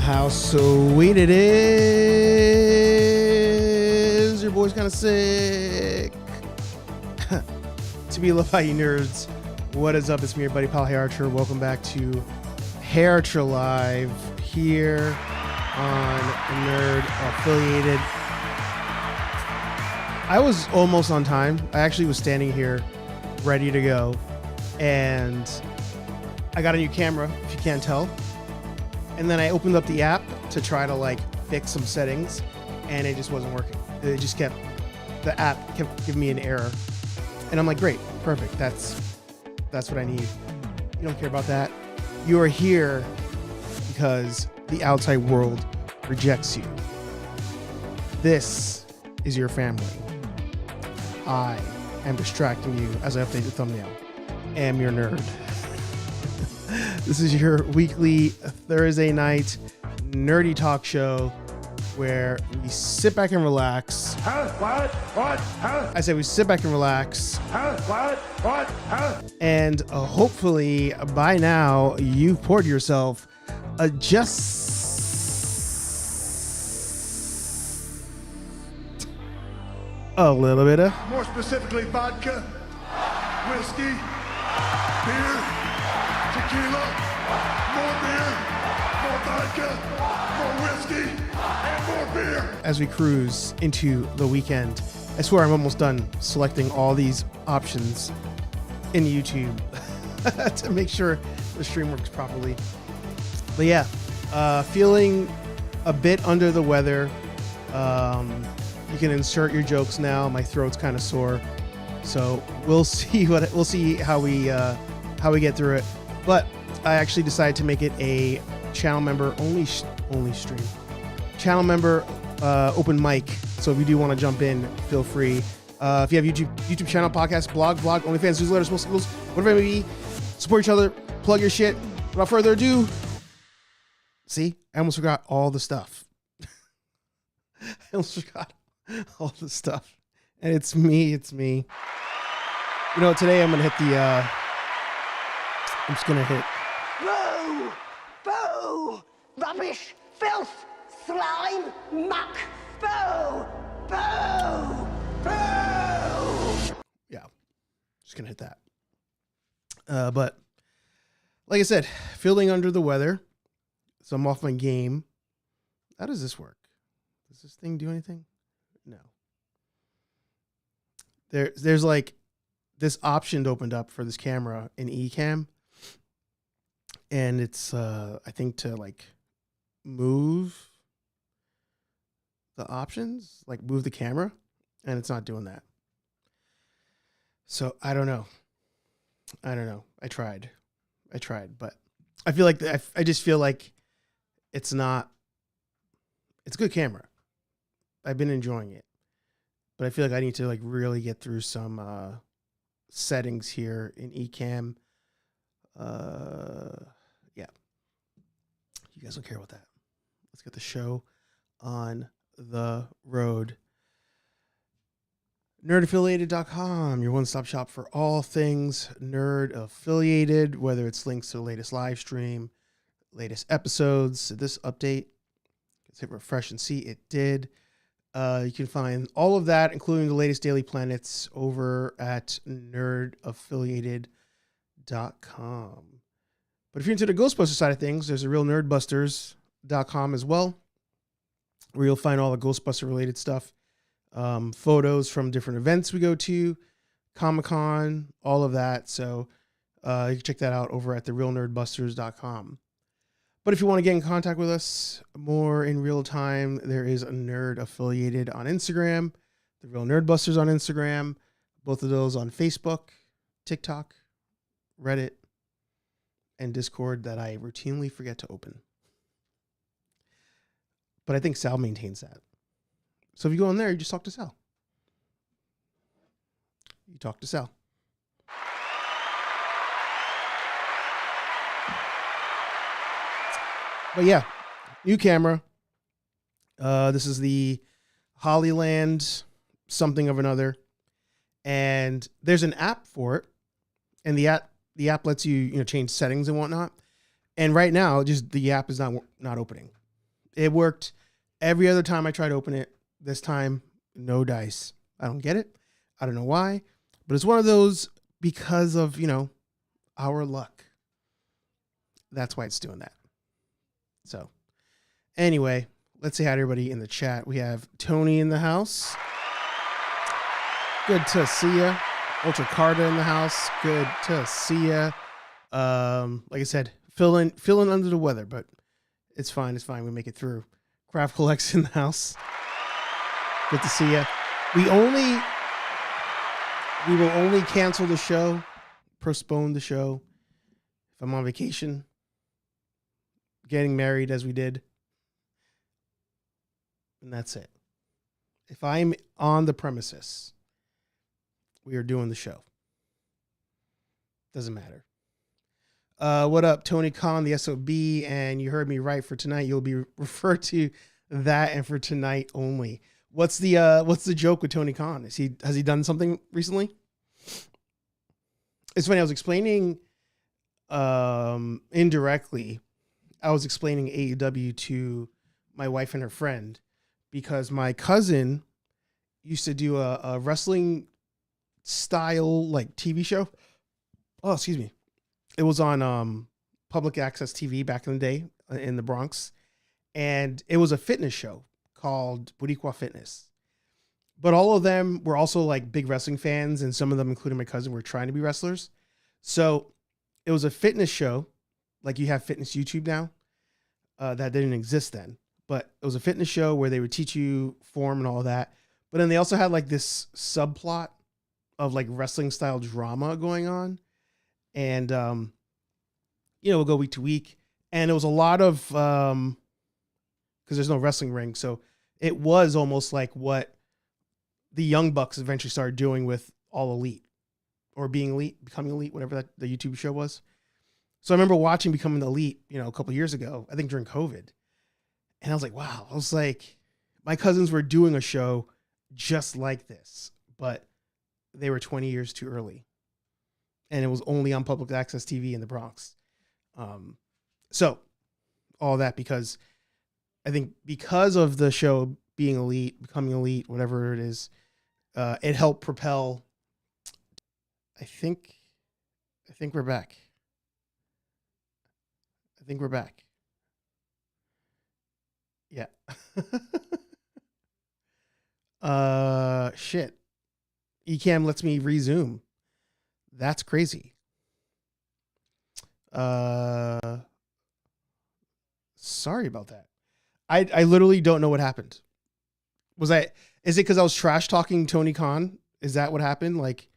How sweet it is. Your boy's kind of sick. To be loved by you nerds. What is up? It's me, your buddy, pal, HeyArcher. Welcome back to HeyArcher Live here on Nerd Affiliated. I was almost on time. I actually was standing here ready to go. And I got a new camera, if you can't tell. And then I opened up the app to try to fix some settings, and it just wasn't working. It just the app kept giving me an error. And I'm like, great, perfect. That's what I need. You don't care about that. You are here because the outside world rejects you. This is your family. I am distracting you as I update the thumbnail. Am your nerd. This is your weekly Thursday night nerdy talk show where we sit back and relax. What? I said we sit back and relax. What? And hopefully by now you've poured yourself just a little bit of, more specifically, vodka, whiskey, beer, tequila, more beer, more vodka, more whiskey, and more beer. As we cruise into the weekend. I swear I'm almost done selecting all these options in YouTube to make sure the stream works properly. But yeah, feeling a bit under the weather. You can insert your jokes now. My throat's kind of sore, so we'll see how we get through it. But I actually decided to make it a channel member only stream, channel member open mic. So if you do want to jump in, feel free. If you have YouTube channel, podcast, blog, OnlyFans, newsletters, schools, whatever it may be, support each other, plug your shit. Without further ado, see, I almost forgot all the stuff. And it's me. You know, today I'm going to hit Boo! Rubbish! Filth! Slime! Muck! Boo! Yeah, just going to hit that. But like I said, feeling under the weather, so I'm off my game. How does this work? Does this thing do anything? No. There's this option opened up for this camera in Ecamm, and it's I think to move the options, move the camera, and it's not doing that. So I don't know. I tried, but I feel like I just feel like it's a good camera. I've been enjoying it, but I feel like I need to really get through some settings here in Ecamm. Yeah, you guys don't care about that. Let's get the show on the road. Nerdaffiliated.com, your one-stop shop for all things nerd affiliated, whether it's links to the latest live stream, latest episodes, this update. Let's hit refresh and see it did. You can find all of that, including the latest daily planets, over at nerdaffiliated.com. But if you're into the Ghostbusters side of things, there's a realnerdbusters.com as well, where you'll find all the Ghostbuster related stuff, photos from different events we go to, Comic-Con, all of that. So you can check that out over at the realnerdbusters.com. But if you want to get in contact with us more in real time, there is a Nerd Affiliated on Instagram, the Real Nerdbusters on Instagram, both of those on Facebook, TikTok, Reddit, and Discord that I routinely forget to open. But I think Sal maintains that. So if you go in there, you just talk to Sal. But yeah, new camera. This is the Hollyland something of another. And there's an app for it. And the app lets you change settings and whatnot. And right now, just the app is not opening. It worked every other time I tried to open it. This time, no dice. I don't get it. I don't know why, but it's one of those because of, our luck. That's why it's doing that. So anyway, let's say hi to everybody in the chat. We have Tony in the house. Good to see ya. Ultra Carta in the house. Good to see ya. Like I said, feeling under the weather, but it's fine. It's fine. We make it through. Craft Collects in the house. Good to see ya. We will only cancel the show, postpone the show if I'm on vacation, getting married as we did. And that's it. If I'm on the premises, we are doing the show. Doesn't matter. What up, Tony Khan, the SOB, and you heard me right. For tonight, you'll be referred to that, and for tonight only. What's the joke with Tony Khan? Has he done something recently? It's funny. I was explaining indirectly. I was explaining AEW to my wife and her friend because my cousin used to do a wrestling style like TV show. Oh, excuse me. It was on public access TV back in the day in the Bronx, and it was a fitness show called Boricua Fitness. But all of them were also like big wrestling fans, and some of them, including my cousin, were trying to be wrestlers. So it was a fitness show, like you have fitness YouTube now. That didn't exist then, but it was a fitness show where they would teach you form and all that. But then they also had like this subplot of like wrestling style drama going on. And, we'll go week to week. And it was a lot of, because there's no wrestling ring. So it was almost like what the Young Bucks eventually started doing with All Elite or being elite, becoming elite, whatever that the YouTube show was. So I remember watching Becoming Elite, a couple of years ago, I think during COVID. And I was like, wow, I was like, my cousins were doing a show just like this, but they were 20 years too early. And it was only on public access TV in the Bronx. So all that because I think because of the show being elite, becoming elite, whatever it is, it helped propel. I think we're back. I think we're back. Yeah. Shit. Ecamm lets me resume. That's crazy. Sorry about that. I literally don't know what happened. Is it because I was trash talking Tony Khan? Is that what happened? Like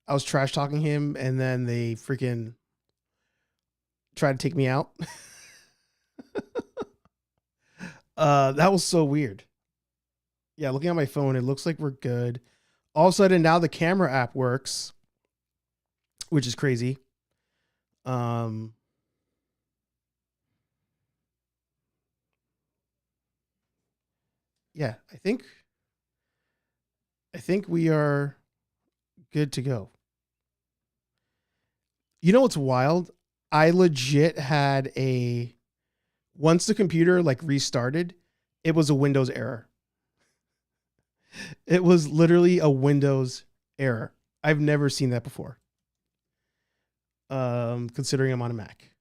I was trash talking him and then they freaking tried to take me out. That was so weird. Yeah, looking at my phone, it looks like we're good. All of a sudden now the camera app works, which is crazy. Yeah, I think we are good to go. You know what's wild? I legit had once the computer like restarted, it was a Windows error. It was literally a Windows error. I've never seen that before. Considering I'm on a Mac.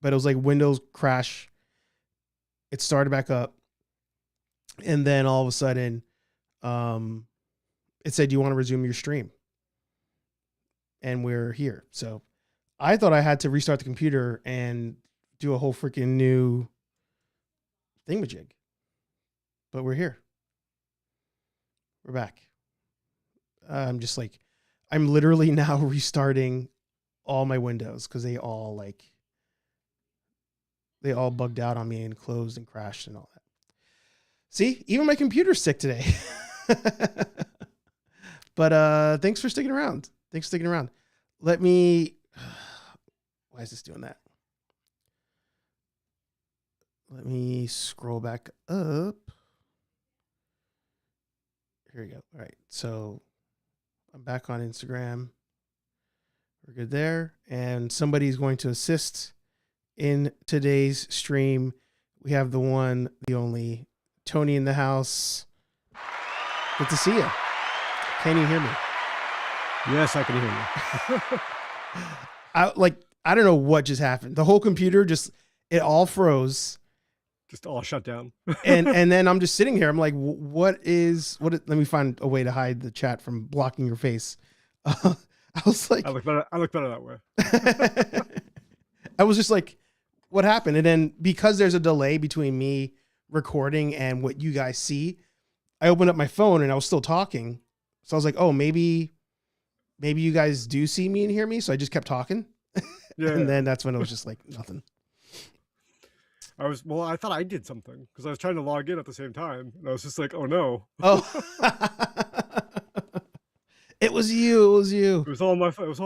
But it was like Windows crash. It started back up. And then all of a sudden, it said, "Do you want to resume your stream?" And we're here. So I thought I had to restart the computer and do a whole freaking new thingamajig. But we're here. We're back. I'm literally now restarting all my windows because they all bugged out on me and closed and crashed and all that. See, even my computer's sick today. But thanks for sticking around. Let me. Why is this doing that? Let me scroll back up. Here we go. All right. So I'm back on Instagram. We're good there. And somebody's going to assist in today's stream We have the one, the only Tony in the house. Good to see you. Can you hear me? Yes, I can hear you. I don't know what just happened. The whole computer it all froze. Just all shut down. and then I'm just sitting here. I'm like, let me find a way to hide the chat from blocking your face. I was like, I look better that way. I was just like, what happened? And then because there's a delay between me recording and what you guys see, I opened up my phone and I was still talking. So I was like, oh, maybe you guys do see me and hear me. So I just kept talking. Yeah. And then that's when it was just like nothing. I thought I did something because I was trying to log in at the same time. And I was just like, oh no. Oh, it was you. It was all my fault.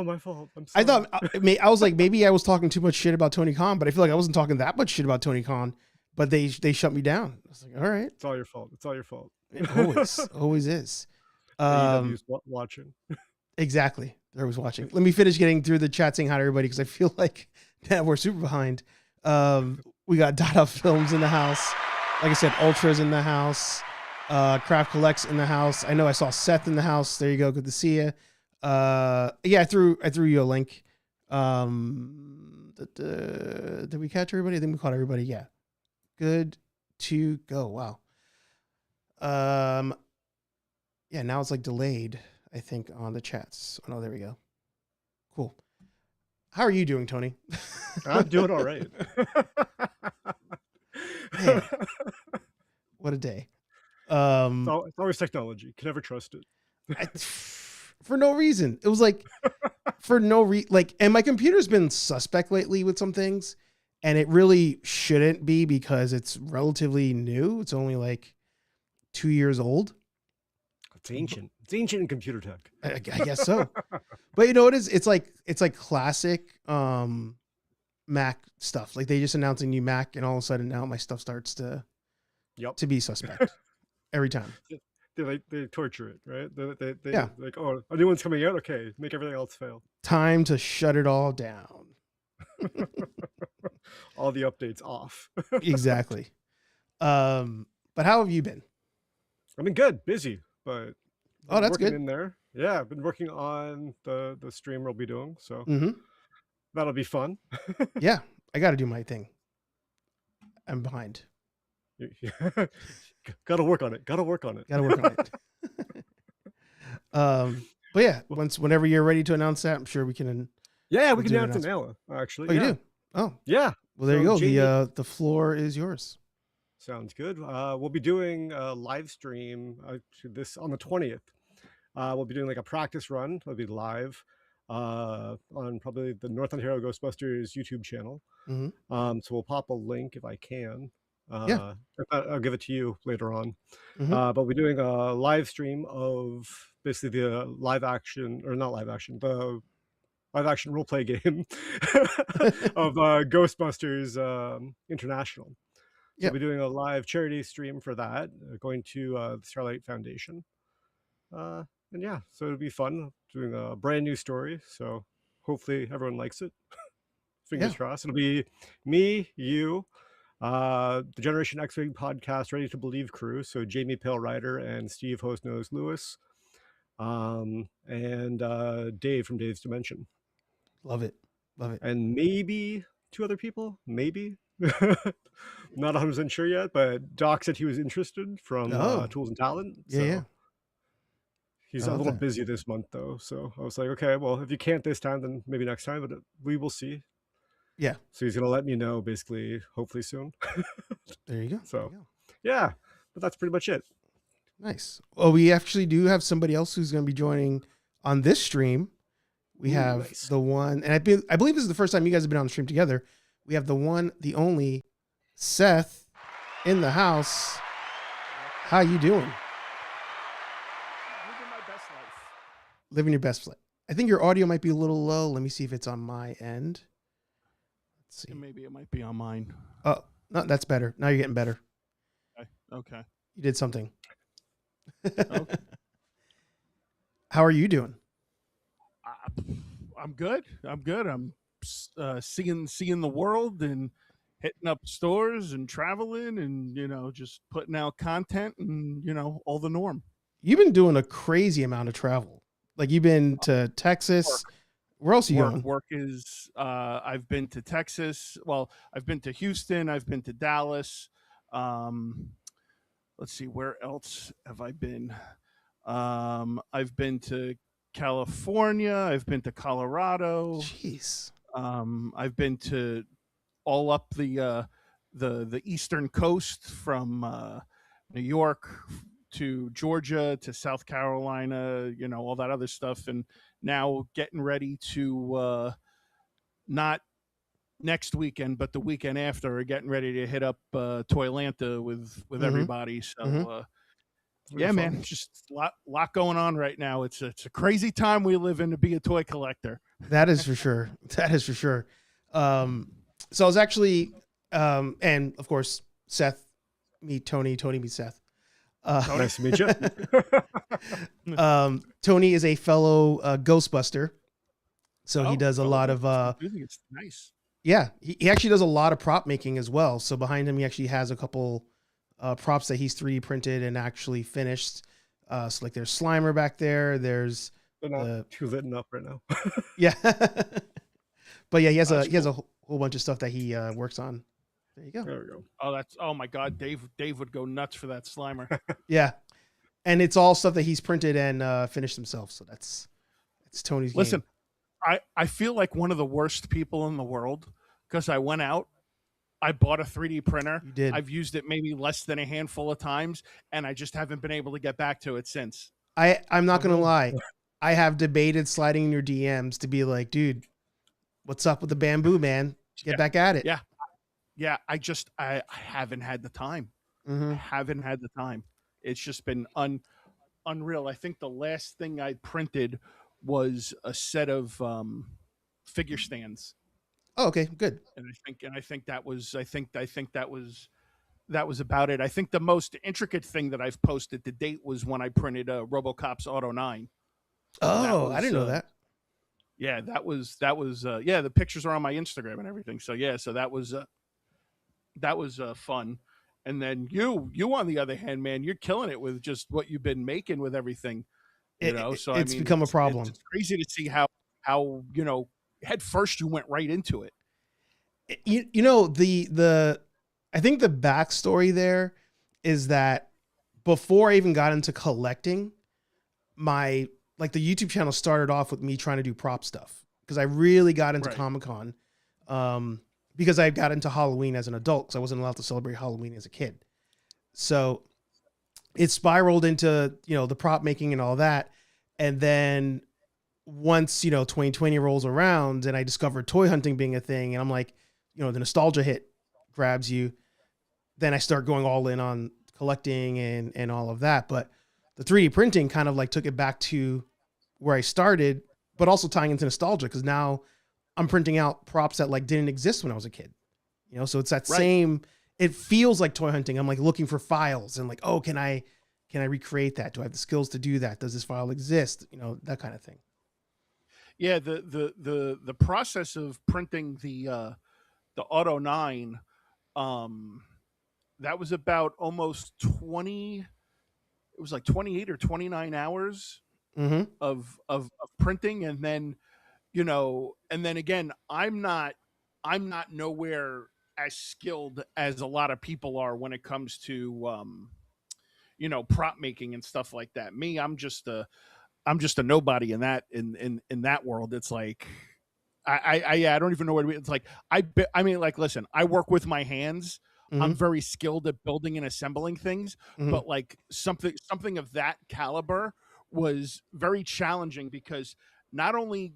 I'm sorry. I thought, I was like, maybe I was talking too much shit about Tony Khan, but I feel like I wasn't talking that much shit about Tony Khan, but they shut me down. I was like, all right. It's all your fault. It always is. AEW's watching. Exactly. They're always watching. Let me finish getting through the chat saying hi to everybody because I feel like we're super behind. We got Dada Films in the house. Like I said, Ultra's in the house. Craft Collects in the house. I know I saw Seth in the house. There you go. Good to see you. Yeah, I threw you a link. Did we catch everybody? I think we caught everybody. Yeah. Good to go. Wow. Yeah, now it's like delayed, I think, on the chats. Oh, no, there we go. Cool. How are you doing, Tony? I'm doing all right. Man, what a day. It's always technology. Can never trust it. For no reason. It was like, and my computer's been suspect lately with some things, and it really shouldn't be because it's relatively new. It's only like 2 years old. It's ancient. It's ancient in computer tech. I guess so. But you know what it is? It's like classic Mac stuff. Like they just announced a new Mac, and all of a sudden now my stuff starts to be suspect every time. They torture it, right? They Yeah. like, oh, a new one's coming out. Okay, make everything else fail. Time to shut it all down. All the updates off. Exactly. But how have you been? I've been good, busy, but Oh, that's working good. in there. Yeah, I've been working on the stream we'll be doing, so that'll be fun. Yeah, I got to do my thing. I'm behind. Gotta work on it. Got to work on it. But yeah, whenever you're ready to announce that, I'm sure we can. Yeah, we we'll can do announce an it now. Actually, Oh, you do? Oh, yeah. well, there So you go. Jamie- The floor is yours. Sounds good. We'll be doing a live stream to this on the 20th. We'll be doing like a practice run. It'll be live on probably the North Ontario Ghostbusters YouTube channel. Mm-hmm. So we'll pop a link if I can. Yeah. I'll give it to you later on. Mhm. But we're doing a live stream of basically the live action role play game of Ghostbusters International. So Yep. we'll be doing a live charity stream for that, going to the Starlight Foundation. And yeah, so it'll be fun doing a brand new story. So hopefully everyone likes it. Fingers crossed. It'll be me, you, the Generation X-Wing podcast, Ready to Believe crew. So Jamie Pale Rider and Steve Host Knows Lewis, and Dave from Dave's Dimension. Love it. And maybe 2 other people, maybe. Not 100% sure yet, but Doc said he was interested from Tools and Talent. Yeah. He's a little busy this month though, so I was like, okay, well, if you can't this time, then maybe next time, but we will see. Yeah. So he's gonna let me know basically, hopefully soon. There you go. So yeah, but that's pretty much it. Nice. Well, we actually do have somebody else who's going to be joining on this stream. We have the one, and I believe this is the first time you guys have been on the stream together. We have the one, the only Seth in the house. How you doing? Living my best life. Living your best life. I think your audio might be a little low. Let me see if it's on my end. Let's see. And maybe it might be on mine. Oh, no, that's better. Now you're getting better. Okay. You did something. Okay. How are you doing? I'm good. I'm seeing the world and hitting up stores and traveling and, just putting out content and, all the norm. You've been doing a crazy amount of travel. Like you've been to Texas. Where else are you going? Work is, I've been to Texas. Well, I've been to Houston. I've been to Dallas. Let's see, where else have I been? I've been to California. I've been to Colorado. Jeez. I've been to all up the eastern coast from New York to Georgia to South Carolina, all that other stuff, and now getting ready to not next weekend, but the weekend after, getting ready to hit up Toylanta with everybody. So yeah, fun. man, just a lot going on right now. It's a crazy time we live in to be a toy collector. That is for sure. That is for sure. So I was actually, and of course, Seth meet Tony, Tony meet Seth. Nice to meet you. Tony is a fellow Ghostbuster. So he does a Oh, lot of, it's nice. yeah, he actually does a lot of prop making as well. So behind him, he actually has a couple props that he's 3D printed and actually finished. So like there's Slimer back there. There's They're not too lit up right now. yeah, but yeah, he has That's he has a whole bunch of stuff that he works on. There you go. There we go. Oh my God, Dave would go nuts for that Slimer. Yeah, and it's all stuff that he's printed and finished himself. So it's Tony's game. Listen, I feel like one of the worst people in the world because I went out, I bought a 3D printer. You did. I've used it maybe less than a handful of times, and I just haven't been able to get back to it since. I'm not gonna lie. I have debated sliding in your DMs to be like, dude, what's up with the bamboo, man? Get back at it. Yeah. I haven't had the time. Mm-hmm. I haven't had the time. It's just been unreal. I think the last thing I printed was a set of figure stands. Oh, okay, good. And I think that was about it. I think the most intricate thing that I've posted to date was when I printed RoboCop's Auto 9. Oh, was, I didn't know that. Yeah, that was yeah, the pictures are on my Instagram and everything. So yeah, so that was fun. And then you on the other hand, man, you're killing it with just what you've been making with everything. So it's become a problem. It's crazy to see how head first you went right into it. You know, I think the backstory there is that before I even got into collecting, the YouTube channel started off with me trying to do prop stuff because I really got into Comic-Con because I got into Halloween as an adult because I wasn't allowed to celebrate Halloween as a kid. So it spiraled into, the prop making and all that. And then once, 2020 rolls around and I discovered toy hunting being a thing and I'm like, the nostalgia hit grabs you. Then I start going all in on collecting and all of that. But the 3D printing kind of like took it back to where I started, but also tying into nostalgia because now I'm printing out props that like didn't exist when I was a kid. So it's that same, it feels like toy hunting. I'm like looking for files and like, oh, can I recreate that? Do I have the skills to do that? Does this file exist? That kind of thing. Yeah, the process of printing the Auto 9, that was about almost 20. It was like 28 or 29 hours of printing, and then again, I'm not nowhere as skilled as a lot of people are when it comes to prop making and stuff like that. Me, I'm just a nobody in that world. It's like I don't even know what it's like. I mean, like, listen, I work with my hands. I'm very skilled at building and assembling things, but like something of that caliber was very challenging because not only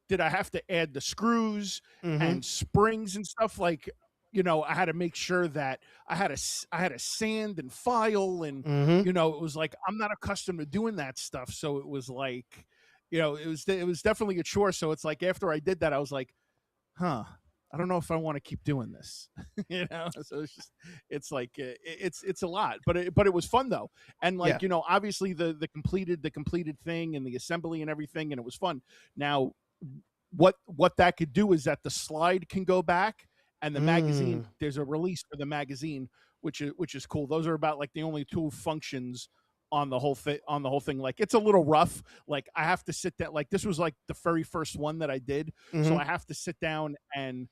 did I have to add the screws and springs and stuff, like, I had to make sure that I had a sand and file and, it was like, I'm not accustomed to doing that stuff. So it was like, it was definitely a chore. So it's like, after I did that, I was like, I don't know if I want to keep doing this, so it's like, it's a lot, but it was fun though. And like, obviously the completed thing and the assembly and everything. And it was fun. Now, what that could do is that the slide can go back And the magazine, there's a release for the magazine, which is cool. Those are about like the only 2 functions on the whole thing. Like, it's a little rough. Like, I have to sit down. Like, this was like the very first one that I did, so I have to sit down, and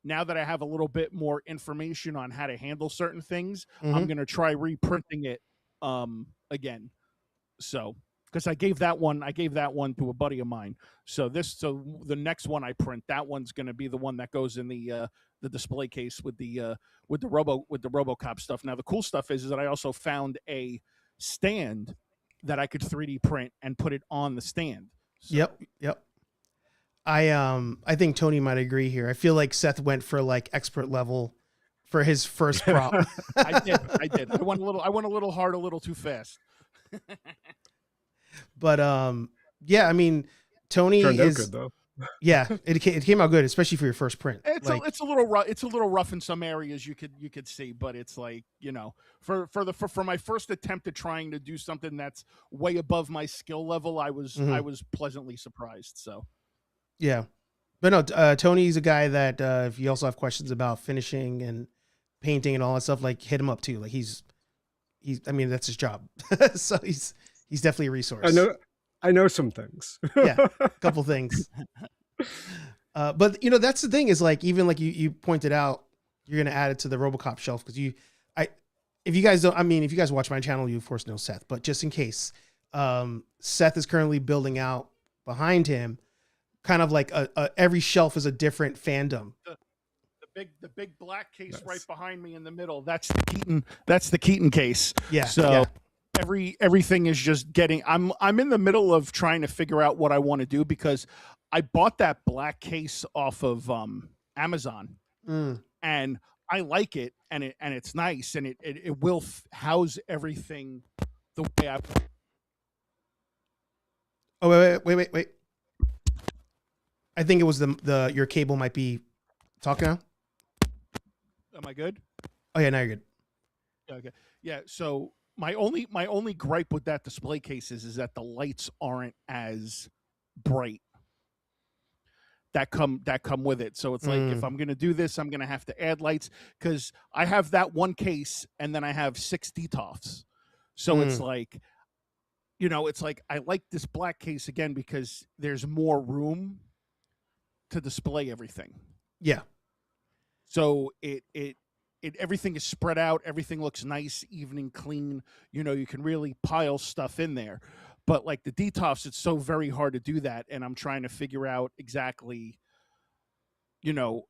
now that I have a little bit more information on how to handle certain things, I'm gonna try reprinting it again. So, because I gave that one to a buddy of mine. So the next one I print, that one's going to be the one that goes in the display case with the RoboCop stuff. Now the cool stuff is that I also found a stand that I could 3D print and put it on the stand. So, Yep. I think Tony might agree here. I feel like Seth went for like expert level for his first prop. I did. I went a little hard, a little too fast. But yeah, I mean, Tony Turned out is good though. Yeah, it came out good, especially for your first print. It's a little rough. It's a little rough in some areas you could see, but it's like, you know, for my first attempt at trying to do something that's way above my skill level, I was pleasantly surprised. So yeah, but no, Tony's a guy that if you also have questions about finishing and painting and all that stuff, like hit him up too. Like he's I mean, that's his job, so he's definitely a resource. I know some things. Yeah, a couple things. But you know, that's the thing is like, even like you pointed out, you're going to add it to the RoboCop shelf. Cause if you guys watch my channel, you of course know Seth, but just in case, Seth is currently building out behind him kind of like every shelf is a different fandom. The big black case right behind me in the middle, that's the Keaton case. Yeah. So yeah. Everything is just getting. I'm in the middle of trying to figure out what I want to do, because I bought that black case off of Amazon, and I like it, and it's nice, and it will house everything the way I. Oh wait! I think it was the your cable might be talking now. Am I good? Oh yeah, now you're good. Okay. Yeah. So my only gripe with that display case is that the lights aren't as bright that come with it. So it's like, if I'm going to do this, I'm going to have to add lights, because I have that one case and then I have 6 DTOFs. So it's like, you know, it's like, I like this black case again because there's more room to display everything. Yeah. So it everything is spread out. Everything looks nice, even and clean. You know, you can really pile stuff in there. But like the DTOFs, it's so very hard to do that. And I'm trying to figure out exactly, you know,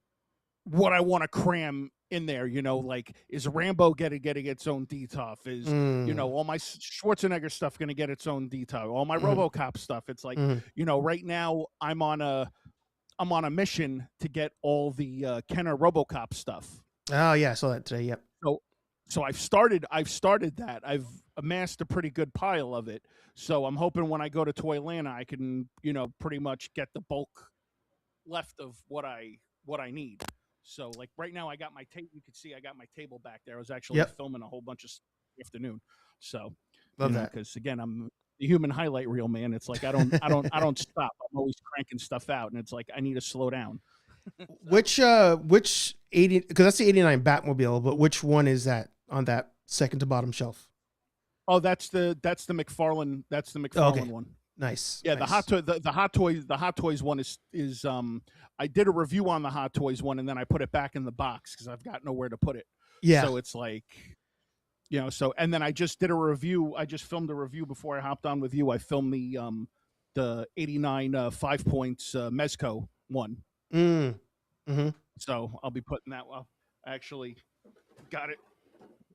what I want to cram in there. You know, like, is Rambo getting its own DTOF? Is, you know, all my Schwarzenegger stuff going to get its own DTOF? All my RoboCop stuff. It's like, you know, right now I'm on a mission to get all the Kenner RoboCop stuff. Oh yeah, I saw that today. Yep. So I've started that. I've amassed a pretty good pile of it. So I'm hoping when I go to Toylanta, I can, you know, pretty much get the bulk left of what I need. So like right now, I got my tape. You can see I got my table back there. I was actually filming a whole bunch of stuff this afternoon. So love that, because again, I'm the human highlight reel, man. It's like I don't stop. I'm always cranking stuff out, and it's like I need to slow down. Which 80, because that's the 89 Batmobile, but which one is that on that second to bottom shelf? Oh, that's the McFarlane. That's the McFarlane one. Nice. Yeah, nice. The Hot Toys one is I did a review on the Hot Toys one, and then I put it back in the box because I've got nowhere to put it. Yeah. So it's like, you know, and then I just did a review. I just filmed a review before I hopped on with you. I filmed the 89 5 points Mezco one. So I'll be putting that. Well, I actually got it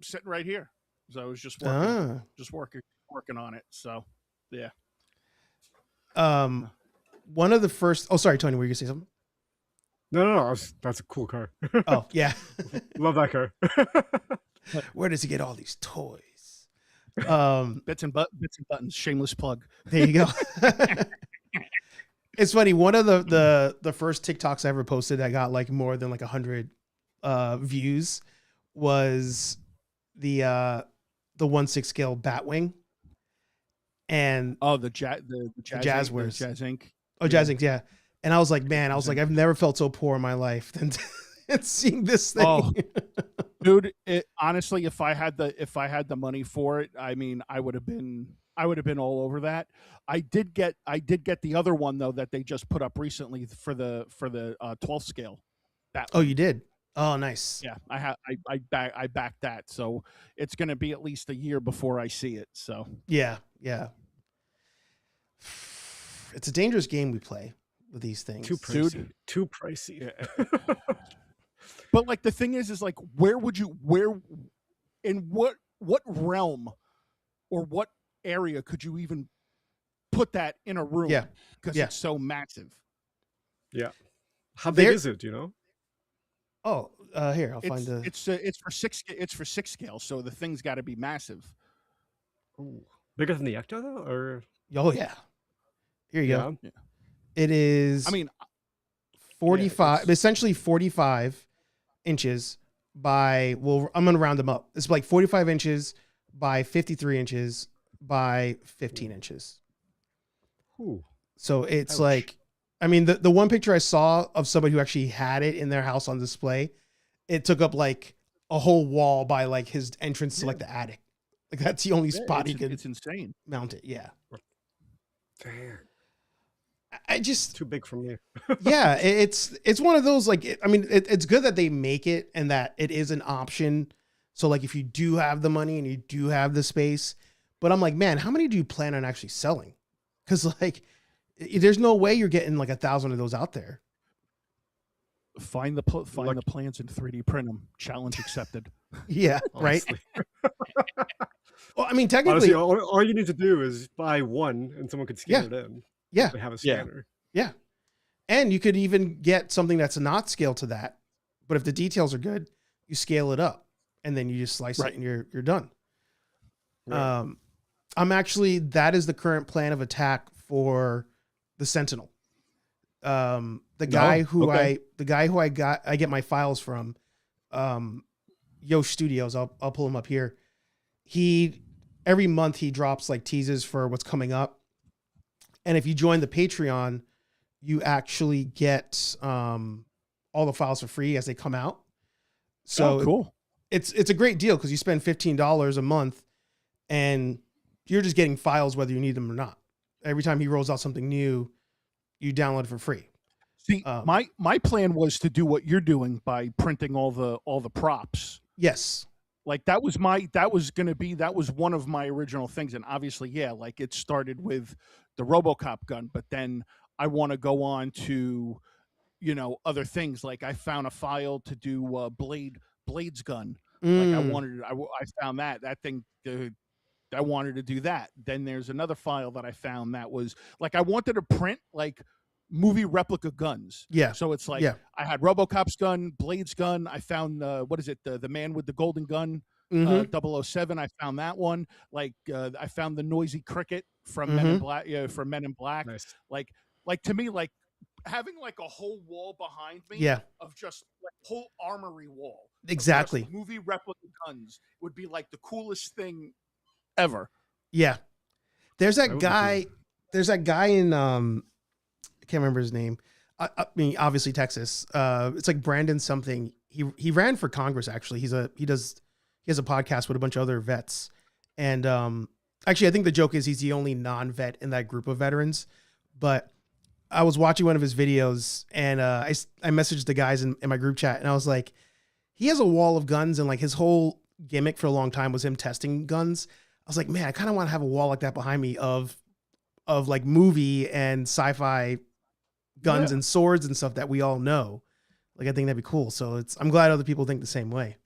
sitting right here. So I was just working on it. So yeah. One of the first. Oh, sorry, Tony. Were you gonna say something? No. That's a cool car. Oh yeah, love that car. Where does he get all these toys? Bits and buttons. Shameless plug. There you go. It's funny. One of the first TikToks I ever posted that got like more than like 100 views was the 1/6 scale Batwing. And the Jazz Wares. Jazz Inc. Oh, Jazz Inc. Yeah. And I was like, man, I've never felt so poor in my life than and seeing this thing. Oh, dude, honestly, if I had the money for it, I mean, I would have been all over that. I did get the other one though that they just put up recently for the 12th scale. That Oh, one. you did? Oh, nice. Yeah, I backed that. So it's going to be at least a year before I see it. So Yeah. It's a dangerous game we play with these things. Too pricey. Dude. Too pricey. but like the thing is like where in what realm or what area could you even put that in a room? Yeah. Because Yeah. it's so massive. Yeah. How big There- is it? Do you know? Oh, here, I'll find the... It's for six scale, so the thing's got to be massive. Ooh. Bigger than the Ecto though, or Oh, yeah. Here you go. Yeah. It is... I mean, 45, it's- essentially 45 inches by, well, I'm going to round them up. It's like 45 inches by 53 inches by 15 inches. ooh. So it's Ouch. like, I mean, the one picture I saw of somebody who actually had it in their house on display, it took up like a whole wall by like his entrance to like the attic. Like that's the only spot he could it's insane. mount it. Yeah. Damn. I just, Too big for me. yeah, it's one of those like, I mean, it's good that they make it and that it is an option. So like if you do have the money and you do have the space, but I'm like, man, how many do you plan on actually selling? Because like, there's no way you're getting like 1,000 of those out there. Find the plans and 3D print them. Challenge accepted. Yeah, right. Honestly. Well, I mean, technically, Honestly, all you need to do is buy one, and someone could scan it in. yeah, They have a Yeah. scanner. yeah. And you could even get something that's not scaled to that, but if the details are good, you scale it up, and then you just slice Right. it, and you're done. Right. I'm actually, that is the current plan of attack for the Sentinel. The guy who okay. I get my files from, Yo Studios. I'll pull him up here. Every month he drops like teases for what's coming up. And if you join the Patreon, you actually get, all the files for free as they come out. So Oh, cool. it's a great deal because you spend $15 a month and you're just getting files whether you need them or not. Every time he rolls out something new, you download it for free. See, my plan was to do what you're doing by printing all the props. Yes. Like that was one of my original things. And obviously, yeah, like it started with the RoboCop gun, but then I want to go on to, other things. Like I found a file to do Blade's gun. Like I found that thing, I wanted to do that. Then there's another file that I found that was like, I wanted to print like movie replica guns. Yeah. So it's like, Yeah. I had RoboCop's gun, Blade's gun. I found, what is it? The man with the golden gun, Mhm. 007. I found that one. Like, I found the noisy cricket from Men in Black, from Men in Black. Nice. Like to me, like having like a whole wall behind me Yeah. of just like whole armory wall. of just Exactly. movie replica guns would be like the coolest thing ever. Yeah. There's That that would be guy. There's that guy in I can't remember his name. I mean, obviously Texas. It's like Brandon something. He ran for Congress actually. He has a podcast with a bunch of other vets. And actually I think the joke is he's the only non-vet in that group of veterans. But I was watching one of his videos and I messaged the guys in my group chat and I was like, he has a wall of guns and like his whole gimmick for a long time was him testing guns. I was like, man, I kind of want to have a wall like that behind me of like movie and sci-fi guns and swords and stuff that we all know. Like, I think that'd be cool. So I'm glad other people think the same way.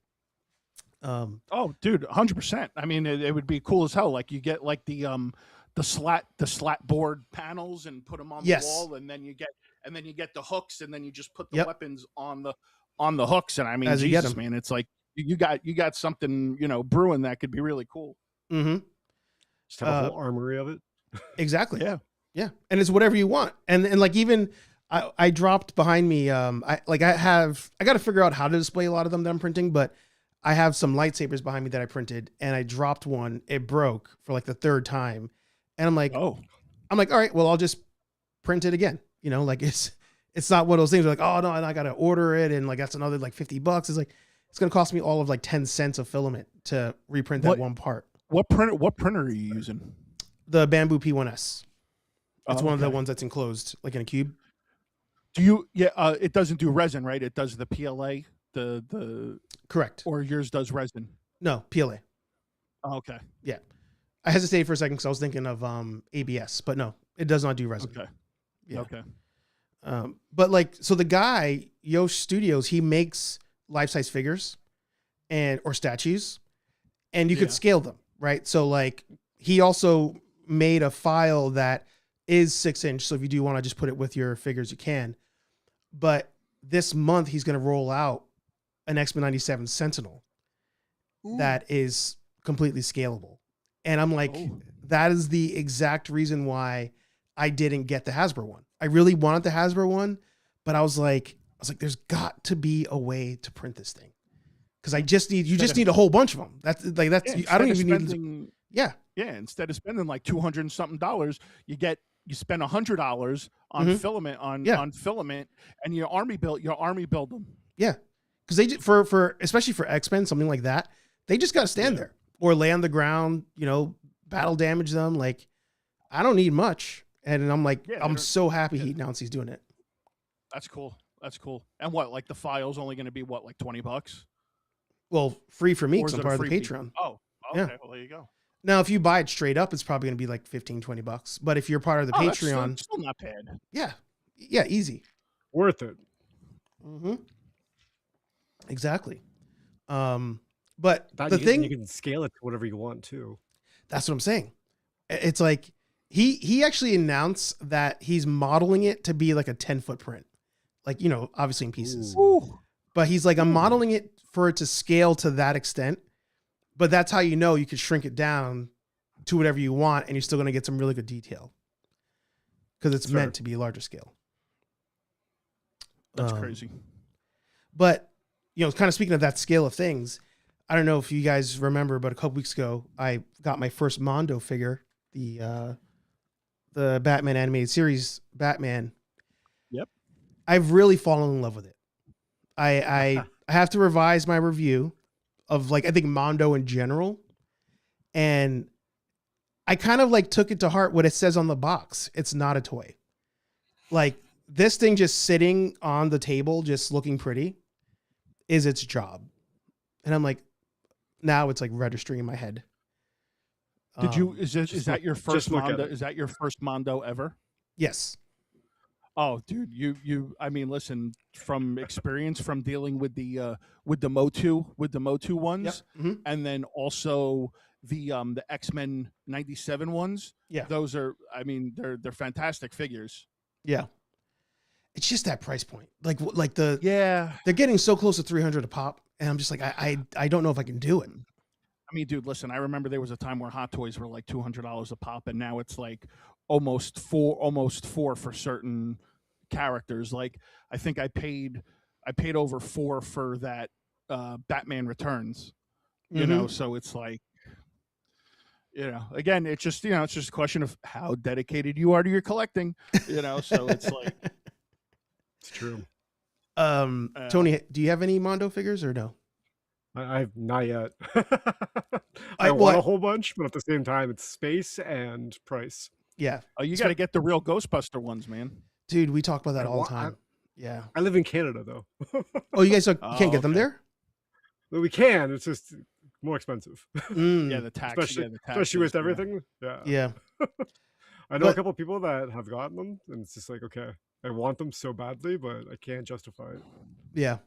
Oh, dude, 100%. I mean, it would be cool as hell. Like you get like the slat board panels and put them on Yes. the wall, and then you get the hooks, and then you just put the Yep. weapons on the hooks. And I mean, As you get Jesus, 'em. man, it's like you got something brewing that could be really coul. Mm-hmm. Just have a whole armory of it. Exactly. Yeah. Yeah. And it's whatever you want. And like, even I dropped behind me. I got to figure out how to display a lot of them that I'm printing, but I have some lightsabers behind me that I printed and I dropped one. It broke for like the third time. And I'm like, Oh, all right, well, I'll just print it again. Like it's It's not one of those things where like, oh no, and I got to order it. And like, that's another like $50. It's like, it's going to cost me all of like 10 cents of filament to reprint that one part. What printer are you using? The Bamboo P1S. It's one of the okay. ones that's enclosed like in a cube. Do you? Yeah, it doesn't do resin, right? It does the PLA. The Correct. or yours does resin. No, PLA. Oh, okay. Yeah. I hesitated for a second because I was thinking of ABS, but no, it does not do resin. Okay. Yeah. Okay. But like, so the guy, Yosh Studios, he makes life-size figures or statues, and you could scale them, right? So like, he also made a file that is 6-inch. So if you do want to just put it with your figures, you can. But this month, he's going to roll out an X-Men 97 Sentinel that is completely scalable. And I'm like, that is the exact reason why I didn't get the Hasbro one. I really wanted the Hasbro one, but I was like, there's got to be a way to print this thing. Cause you just need a whole bunch of them. That's I don't even need. Yeah. Instead of spending like $200 and something, you spend $100 on filament on filament, and your army build them. Yeah. Cause they for especially for X-Men, something like that, they just got to stand there or lay on the ground, battle damage them. Like, I don't need much. And I'm like, I'm so happy he announced he's doing it. That's cool. And what, like the file's only going to be what, like $20? Well, free for me Or because is I'm it a part of the freebie? Patreon. Oh, okay. Yeah. Well, there you go. Now, if you buy it straight up, it's probably going to be like $15-$20. But if you're part of the Patreon, that's still not bad. Yeah, easy. Worth it. Mm-hmm. Exactly. But the thing, you can scale it to whatever you want too. That's what I'm saying. It's like he actually announced that he's modeling it to be like a 10-foot print, like, obviously in pieces. Ooh. But he's like, I'm modeling it for it to scale to that extent. But that's how you can shrink it down to whatever you want, and you're still going to get some really good detail because it's meant to be a larger scale. That's crazy. But, kind of speaking of that scale of things, I don't know if you guys remember, but a couple weeks ago, I got my first Mondo figure, the Batman animated series Batman. Yep. I've really fallen in love with it. I have to revise my review of I think Mondo in general. And I kind of took it to heart what it says on the box. It's not a toy. Like, this thing just sitting on the table, just looking pretty, is its job. And I'm like, now it's registering in my head. Is that your first Mondo? Is that your first Mondo ever? Yes. Oh, dude, I mean, listen, from experience from dealing with the Motu ones, and then also the X-Men 97 ones. Yeah. Those are, I mean, they're fantastic figures. Yeah. It's just that price point. They're getting so close to 300 a pop, and I'm just like, I don't know if I can do it. I mean, dude, listen, I remember there was a time where Hot Toys were like $200 a pop, and now it's like almost four for certain characters. Like, I think I paid over $4 for that Batman Returns. So it's like, again, it's just a question of how dedicated you are to your collecting. So it's like, it's true. Tony, do you have any Mondo figures or no? I've not yet. I want a whole bunch, but at the same time, it's space and price. Yeah. Oh, you got to get the real Ghostbuster ones, man. Dude, we talk about that all the time. Yeah. I live in Canada, though. Oh, you guys can't get them there? Well, we can. It's just more expensive. Yeah, the tax. Especially with everything. Yeah. I know a couple of people that have gotten them, and it's just like, okay, I want them so badly, but I can't justify it. Yeah.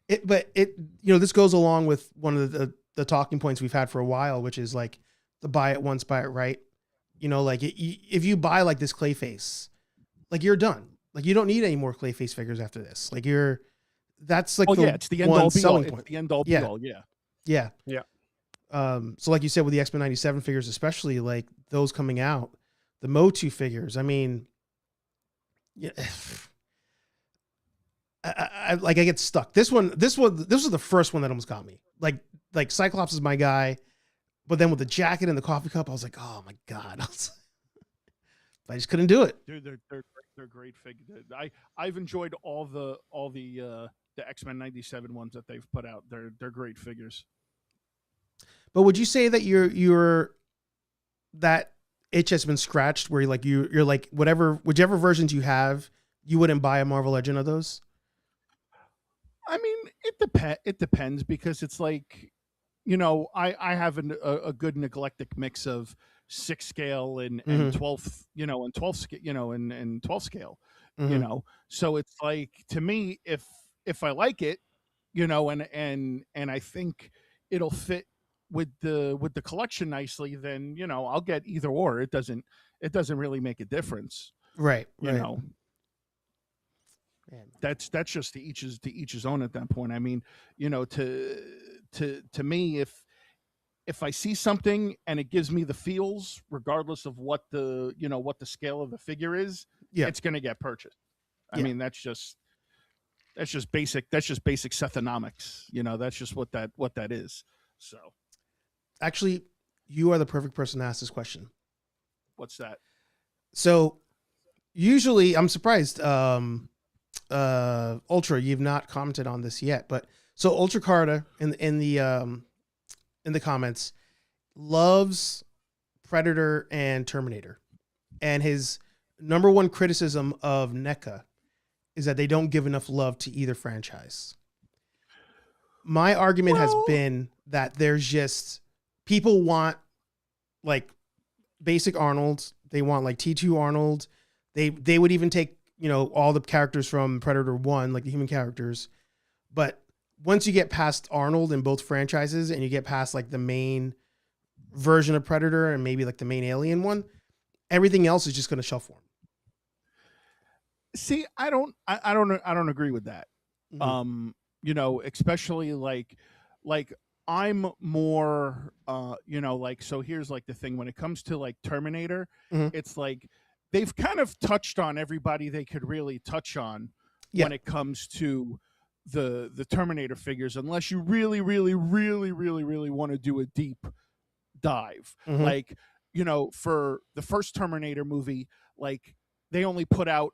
This goes along with one of the talking points we've had for a while, which is the buy it once, buy it right. If you buy this Clayface, you're done. You don't need any more Clayface figures after this. That's it's the end all be all. It's the end all be all. Yeah. So like you said with the X-Men 97 figures, especially those coming out, the Motu figures. I mean, yeah. I get stuck. This was the first one that almost got me. Like Cyclops is my guy, but then with the jacket and the coffee cup, I was like, oh my God. I just couldn't do it. Dude, they're great. They're great figures. I've enjoyed all the X-Men 97 ones that they've put out. They're great figures. But would you say that you're that itch has been scratched where you're like whichever versions you have, you wouldn't buy a Marvel Legend of those? I mean, it depends because it's like, I have a good and eclectic mix of 6 scale and 12th, and 12 scale, and 12 scale, so it's like, to me, if I like it, and I think it'll fit with the collection nicely, then, I'll get either or. It doesn't really make a difference. Right. You know, that's just to each his own at that point. I mean, to me, if I see something and it gives me the feels, regardless of what the scale of the figure is, it's going to get purchased. I mean, that's just basic Sethonomics. That's just what that is. So, actually, you are the perfect person to ask this question. What's that? So, usually, I'm surprised. Ultra, you've not commented on this yet, but so Ultra Carta in the comments loves Predator and Terminator, and his number one criticism of NECA is that they don't give enough love to either franchise. My argument has been that there's just people want like basic Arnold, they want like T2 Arnold, they would even take all the characters from Predator 1, like the human characters. But once you get past Arnold in both franchises and you get past like the main version of Predator and maybe like the main Alien one, everything else is just going to shelf form. See, I don't agree with that. Mm-hmm. Especially like I'm more, so here's like the thing when it comes to like Terminator, it's like they've kind of touched on everybody they could really touch on when it comes to the Terminator figures, unless you really, really, really, really, really want to do a deep dive. Like, for the first Terminator movie, like they only put out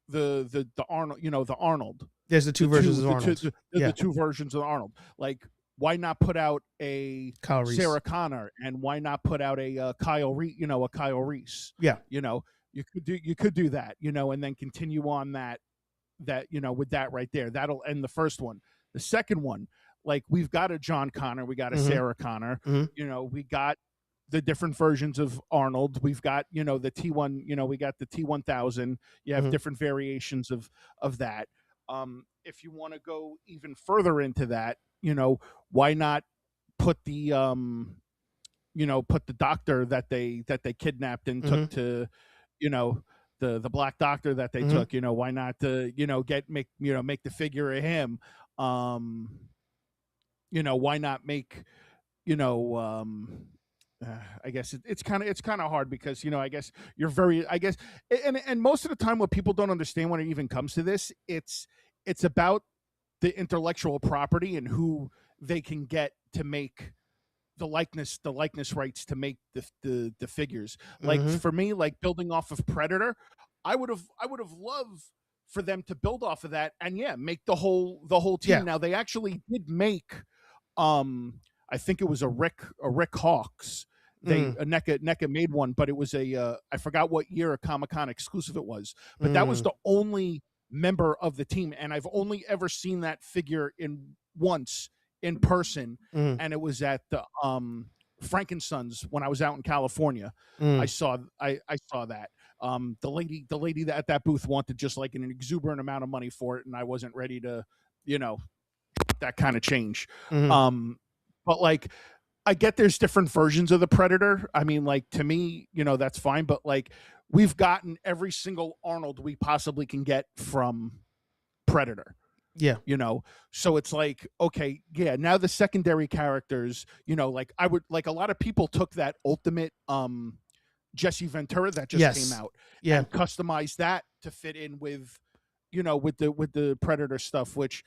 the Arnold, the Arnold. There's the two versions of Arnold. The two versions of Arnold. Like, why not put out a Sarah Connor, and why not put out a Kyle Reese? Yeah. You could do that, and then continue on that with that right there. That'll end the first one. The second one, like we've got a John Connor, we got a Sarah Connor, we got the different versions of Arnold. We've got, the T1, we got the T1000. You have different variations of that. If you want to go even further into that, why not put the put the doctor that they kidnapped and took to, the Black Doctor that they took, why not make the figure of him? Why not make, I guess it's kind of hard because, I guess and most of the time what people don't understand when it even comes to this, it's about the intellectual property and who they can get to make the likeness rights to make the figures. Like for me, like building off of Predator, I would have loved for them to build off of that and make the whole team. Yeah. Now they actually did make I think it was a Rick Hawks. NECA made one, but it was I forgot what year a Comic-Con exclusive it was, but that was the only member of the team, and I've only ever seen that figure once in person, and it was at the Frankensons when I was out in California. I saw that. The lady that at that booth wanted just like an exuberant amount of money for it, and I wasn't ready to, that kind of change. But like, I get there's different versions of the Predator. I mean, like to me, that's fine. But like, we've gotten every single Arnold we possibly can get from Predator. Yeah. So it's like, okay, now the secondary characters, like I would like a lot of people took that Ultimate Jesse Ventura that just came out and customized that to fit in with, with the Predator stuff, which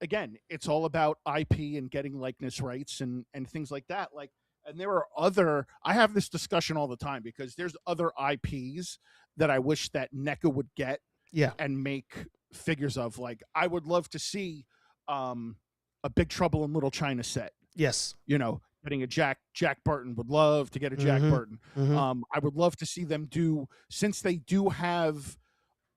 again, it's all about IP and getting likeness rights and things like that. Like And there are other. I have this discussion all the time because there's other IPs that I wish that NECA would get Yeah. and make figures of. Like, I would love to see a Big Trouble in Little China set. Yes. You know, getting a Jack Burton. Would love to get a Jack Burton. I would love to see them do, since they do have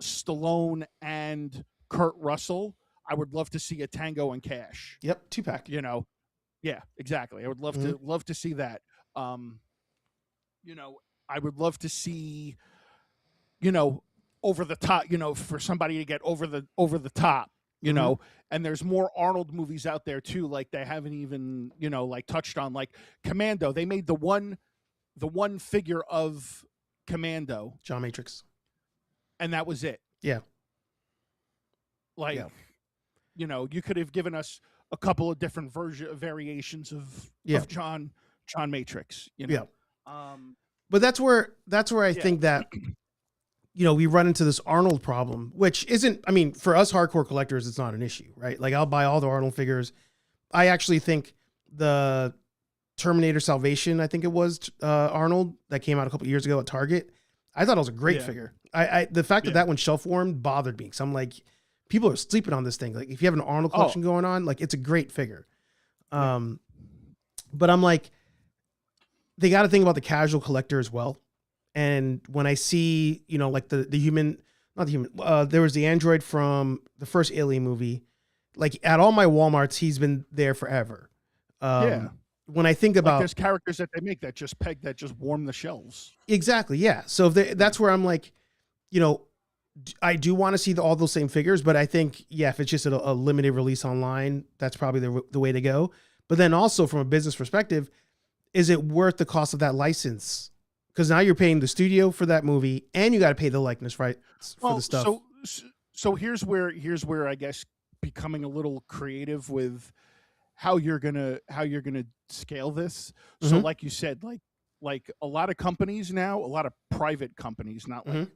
Stallone and Kurt Russell, I would love to see a Tango and Cash. Yep. 2-pack. You know, yeah, exactly. I would love to see that. You know, I would love to see, you know, over the top, you know, for somebody to get over the top, you know. And there's more Arnold movies out there too, like they haven't even, you know, like touched on, like Commando. They made the one figure of Commando, John Matrix, and that was it. Yeah. Like, you know, you could have given us a couple of different variations of John Matrix, you know. But that's where I think that, you know, we run into this Arnold problem, which isn't, I mean, for us hardcore collectors, it's not an issue, right? Like, I'll buy all the Arnold figures. I actually think the Terminator Salvation, I think it was Arnold, that came out a couple years ago at Target. I thought it was a great figure. The fact that one shelf warmed bothered me, because I'm like, people are sleeping on this thing. Like, if you have an Arnold collection going on, like, it's a great figure. But I'm like, they got to think about the casual collector as well. And when I see, you know, like the human, not the human, there was the android from the first Alien movie. Like, at all my Walmarts, he's been there forever. When I think about, like, there's characters that they make that just warm the shelves. Exactly. Yeah. So that's where I'm like, you know, I do want to see all those same figures, but I think, if it's just a limited release online, that's probably the way to go. But then also from a business perspective, is it worth the cost of that license? Because now you're paying the studio for that movie, and you got to pay the likeness rights for the stuff. So here's where I guess becoming a little creative with how you're gonna scale this. So like you said, like a lot of companies now, a lot of private companies, not like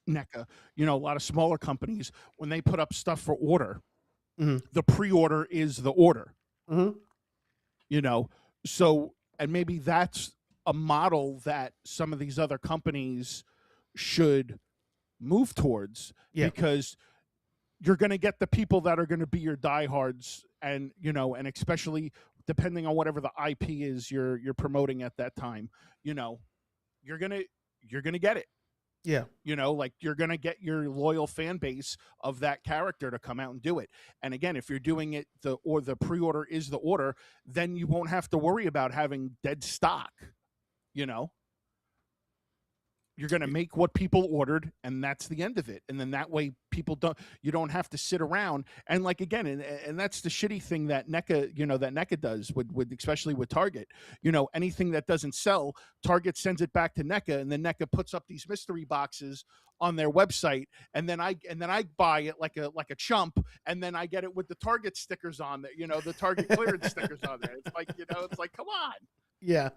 NECA, you know, a lot of smaller companies, when they put up stuff for order, the pre-order is the order. You know, so, and maybe that's a model that some of these other companies should move towards, because you're going to get the people that are going to be your diehards, and, you know, and especially depending on whatever the IP is you're promoting at that time, you know, you're going to get it. Yeah. You know, like, you're going to get your loyal fan base of that character to come out and do it. And again, if you're doing it, the pre-order is the order, then you won't have to worry about having dead stock. You know, you're going to make what people ordered, and that's the end of it. And then that way you don't have to sit around. And, like, again, and that's the shitty thing that NECA does with especially with Target. You know, anything that doesn't sell, Target sends it back to NECA, and then NECA puts up these mystery boxes on their website, and then I buy it like a chump, and then I get it with the Target stickers on there, you know, the Target clearance stickers on there. It's like, you know, it's like, come on. Yeah.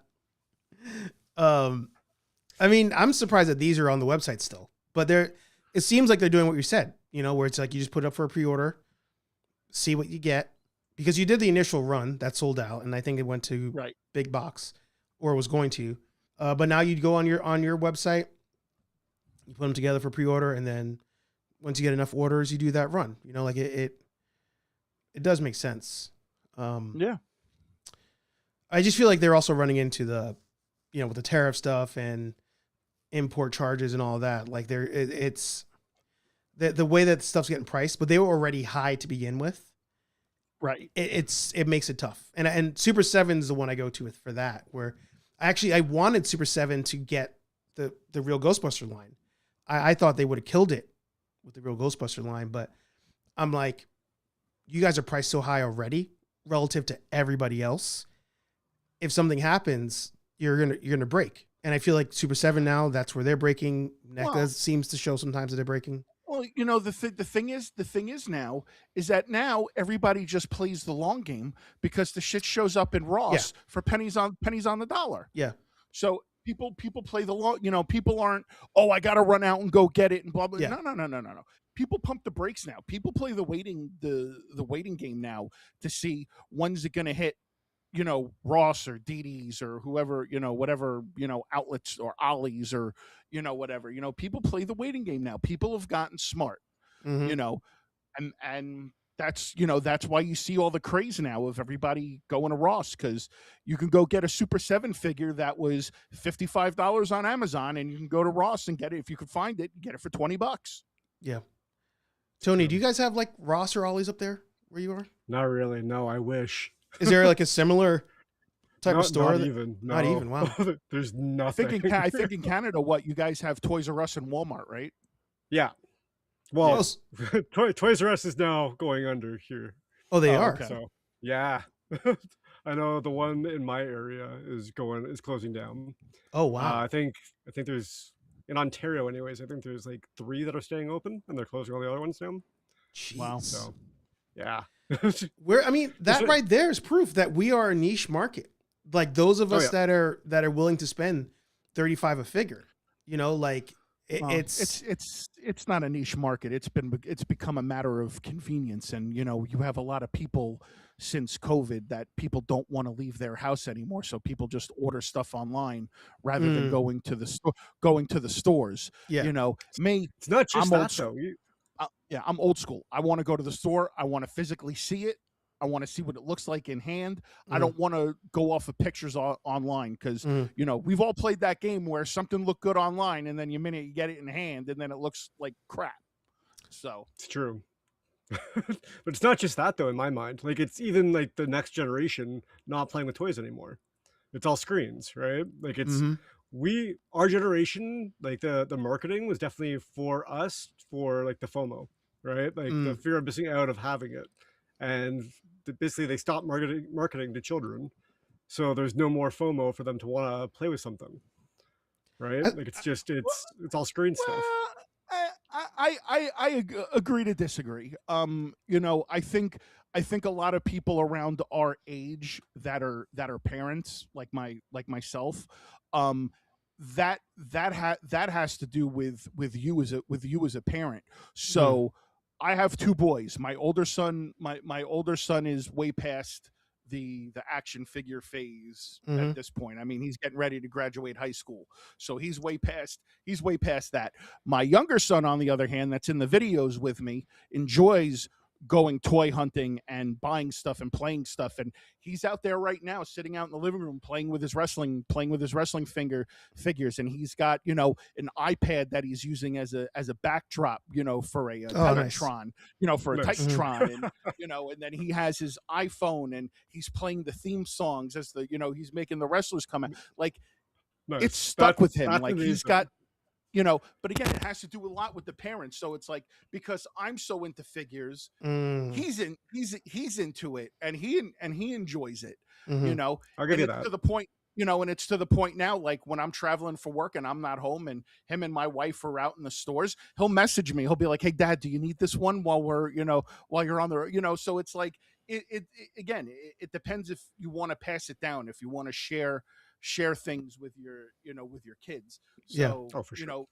I mean, I'm surprised that these are on the website still, but it seems like they're doing what you said, you know, where it's like, you just put it up for a pre-order, see what you get, because you did the initial run that sold out, and I think it went to big box, or was going to, but now you'd go on your website, you put them together for pre-order, and then once you get enough orders, you do that run, you know, like it does make sense. Yeah. I just feel like they're also running into the, you know, with the tariff stuff and import charges and all that. Like, it's the way that stuff's getting priced, but they were already high to begin with. Right. It makes it tough. And Super 7 is the one I go to for that, where I wanted Super 7 to get the real Ghostbuster line. I thought they would have killed it with the real Ghostbuster line, but I'm like, you guys are priced so high already relative to everybody else. If something happens, you're gonna break. And I feel like Super 7 now, that's where they're breaking. NECA seems to show sometimes that they're breaking. Well, you know, the thing is now is that now everybody just plays the long game, because the shit shows up in Ross for pennies on the dollar. Yeah. So people play the long, you know, people aren't, I got to run out and go get it and blah blah. Yeah. No. People pump the brakes now. People play the waiting game now to see when's it going to hit, Ross or DD's or whoever, whatever, outlets or Ollie's or, whatever, people play the waiting game now. People have gotten smart, Mhm. And that's why you see all the craze now of everybody going to Ross, because you can go get a Super 7 figure that was $55 on Amazon, and you can go to Ross and get it. If you can find it, get it for $20. Yeah. Tony, do you guys have like Ross or Ollie's up there where you are? Not really. No, I wish. Is there like a similar type of store? Not even. No. Not even. Wow. There's nothing. I think in Canada, you guys have Toys R Us and Walmart, right? Yeah. Well, Yes. Toys R Us is now going under here. Oh, they are. okay. So yeah, I know the one in my area is closing down. Oh, wow. I think there's in Ontario, anyways. I think there's like 3 that are staying open, and they're closing all the other ones down. Wow. So yeah, That right there is proof that we are a niche market. Like those of us that are willing to spend $35 a figure. It's not a niche market. It's become a matter of convenience, and you have a lot of people since COVID that people don't want to leave their house anymore, so people just order stuff online rather than going to the stores. Yeah. it's not just that though. I'm old school. I want to go to the store. I want to physically see it. I want to see what it looks like in hand. I don't want to go off of pictures online because, we've all played that game where something looked good online and then the minute you get it in hand and then it looks like crap. So it's true. But it's not just that though, in my mind. Like it's even like the next generation not playing with toys anymore. It's all screens, right? Like it's our generation, like the marketing was definitely for us for like the FOMO, right? Like the fear of missing out of having it. And basically they stopped marketing to children, so there's no more FOMO for them to want to play with something, right? Like it's all screen stuff. I agree to disagree. I think a lot of people around our age that are parents, like myself, that has to do with you as a parent. So I have 2 boys. My older son is way past the action figure phase at this point. I mean, he's getting ready to graduate high school, so he's way past that. My younger son, on the other hand, that's in the videos with me, enjoys going toy hunting and buying stuff and playing stuff, and he's out there right now sitting out in the living room playing with his wrestling figures, and he's got an iPad that he's using as a backdrop for a Titantron, for a Titantron, and then he has his iPhone and he's playing the theme songs as he's making the wrestlers come out. Like it's stuck with him. Like he's got but again, it has to do a lot with the parents. So it's like, because I'm so into figures, he's into it and he enjoys it, I'll give you that. To the point, and it's to the point now, like when I'm traveling for work and I'm not home and him and my wife are out in the stores, he'll message me. He'll be like, "Hey Dad, do you need this one while you're on the, so it's like, it depends if you want to pass it down, if you want to share things with your kids. So, for sure.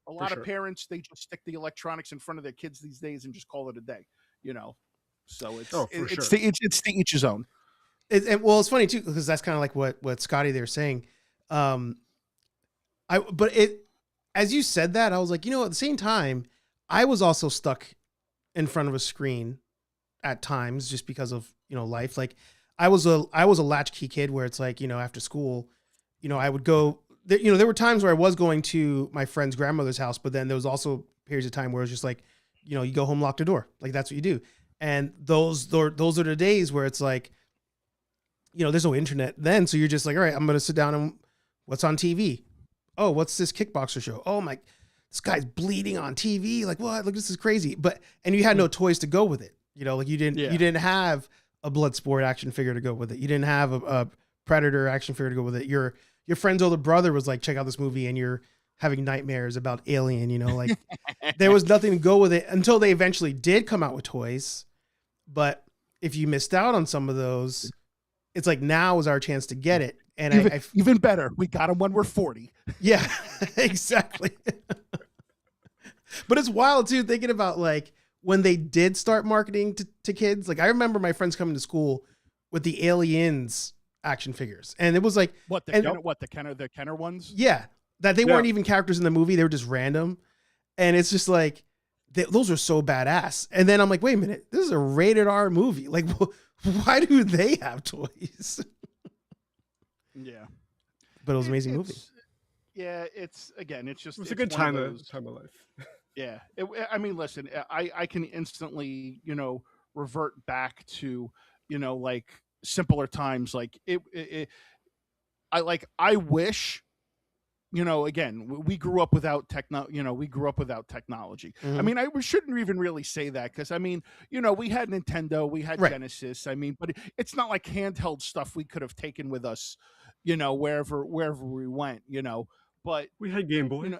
A lot of parents, they just stick the electronics in front of their kids these days and just call it a day, so it's to each his own. Well, it's funny too, because that's kind of like what Scotty they're saying. As you said that, I was like, at the same time, I was also stuck in front of a screen at times just because of, life. Like I was a latchkey kid where it's like, after school, I would go there were times where I was going to my friend's grandmother's house, but then there was also periods of time where it was just like, you go home, lock the door. Like that's what you do. And those are the days where it's like, there's no internet then. So you're just like, all right, I'm going to sit down and what's on TV? Oh, what's this kickboxer show? Oh my, this guy's bleeding on TV. Like what? Look, this is crazy. And you had no toys to go with it. Like you didn't have a Bloodsport action figure to go with it. You didn't have a Predator action figure to go with it. Your friend's older brother was like, check out this movie, and you're having nightmares about Alien, like there was nothing to go with it until they eventually did come out with toys. But if you missed out on some of those, it's like now is our chance to get it. And even better, we got them when we're 40. Yeah, exactly. But it's wild too, thinking about like when they did start marketing to kids. Like I remember my friends coming to school with the Aliens action figures, and it was like What the Kenner ones? yeah, that they weren't even characters in the movie; they were just random, and it's just like those are so badass. And then I'm like, wait a minute, this is a rated R movie. Like, why do they have toys? Yeah, but it was an amazing movie. Yeah, it's just it's a good time of life. Yeah, I mean, listen, I can instantly revert back to like simpler times. Like I wish. Again, we grew up without technology. Mm-hmm. I mean, we shouldn't even really say that because I mean, we had Nintendo, we had Genesis. I mean, but it's not like handheld stuff we could have taken with us, wherever we went. But we had Game Boy.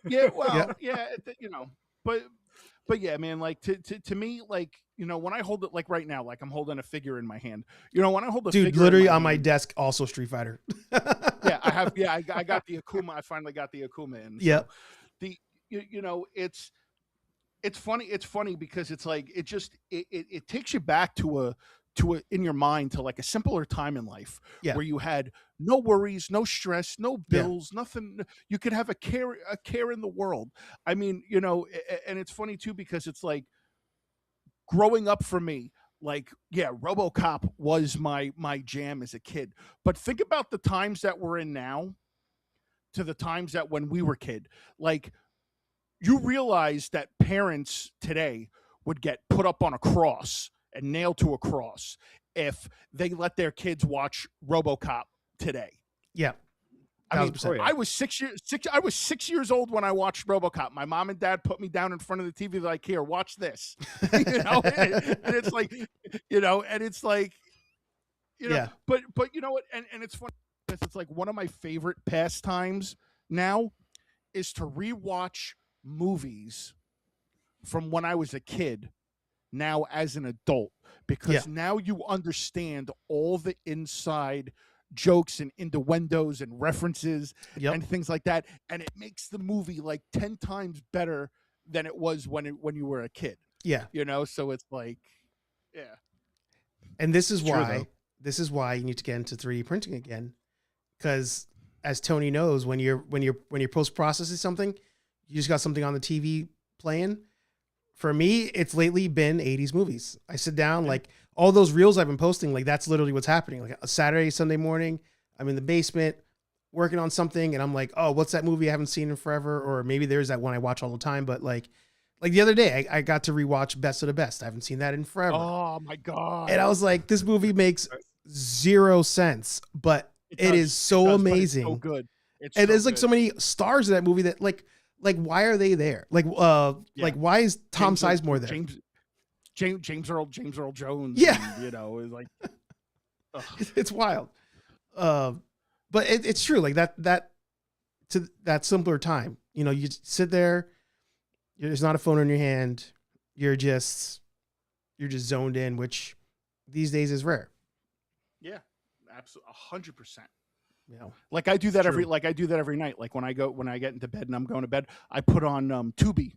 Yeah, well, yeah, but yeah, man, like to me, like when I hold it, like right now, like I'm holding a figure in my hand. When I hold a figure literally in on my desk, also Street Fighter. Yeah, I have. Yeah, I got the Akuma. I finally got the Akuma in. So yep. It's funny. It's funny because it's like it takes you back to a in your mind to like a simpler time in life where you had no worries, no stress, no bills, nothing. You could have a care in the world. I mean, and it's funny too because it's like growing up for me. Like, yeah, RoboCop was my jam as a kid. But think about the times that we're in now to the times that when we were kid. Like, you realize that parents today would get put up on a cross and nailed to a cross if they let their kids watch RoboCop today. Yeah. I mean, I was 6 years old when I watched RoboCop. My mom and dad put me down in front of the TV, like, here, watch this. And it's like, and it's like, but you know what? And it's funny because it's like one of my favorite pastimes now is to rewatch movies from when I was a kid now as an adult, because now you understand all the inside jokes and innuendos and references and things like that, and it makes the movie like 10 times better than it was when you were a kid. So it's like, and this is why you need to get into 3D printing again, because as Tony knows, when you're post-processing something, you just got something on the TV playing. For me, it's lately been 80s movies. I sit down, like all those reels I've been posting, like that's literally what's happening. Like a Saturday, Sunday morning, I'm in the basement working on something and I'm like, oh, what's that movie I haven't seen in forever? Or maybe there's that one I watch all the time. But like the other day, I got to rewatch Best of the Best. I haven't seen that in forever. Oh my God. And I was like, this movie makes zero sense, but it is so amazing. It's so good. And there's like so many stars in that movie that like why are they there? Like why is Tom Sizemore there? James Earl Jones. Yeah. Is like, it's wild. But it's true. Like that to that simpler time, you sit there, there's not a phone in your hand. You're just zoned in, which these days is rare. Yeah, absolutely. 100%. Yeah. Like I do that every night. Like when I get into bed and I'm going to bed, I put on Tubi,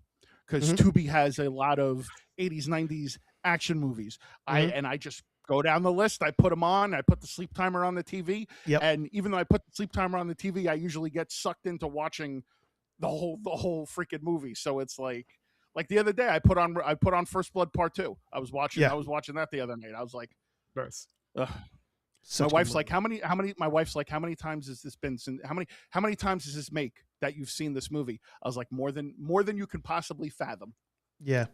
because Tubi has a lot of 80s, 90s action movies. I just go down the list. I put them on. I put the sleep timer on the TV. Yep. And even though I put the sleep timer on the TV, I usually get sucked into watching the whole freaking movie. So it's like the other day I put on First Blood Part 2. I was watching that the other night. I was like, nice. My wife's like, how many times has this been? How many times does this make that you've seen this movie? I was like, more than you can possibly fathom. Yeah.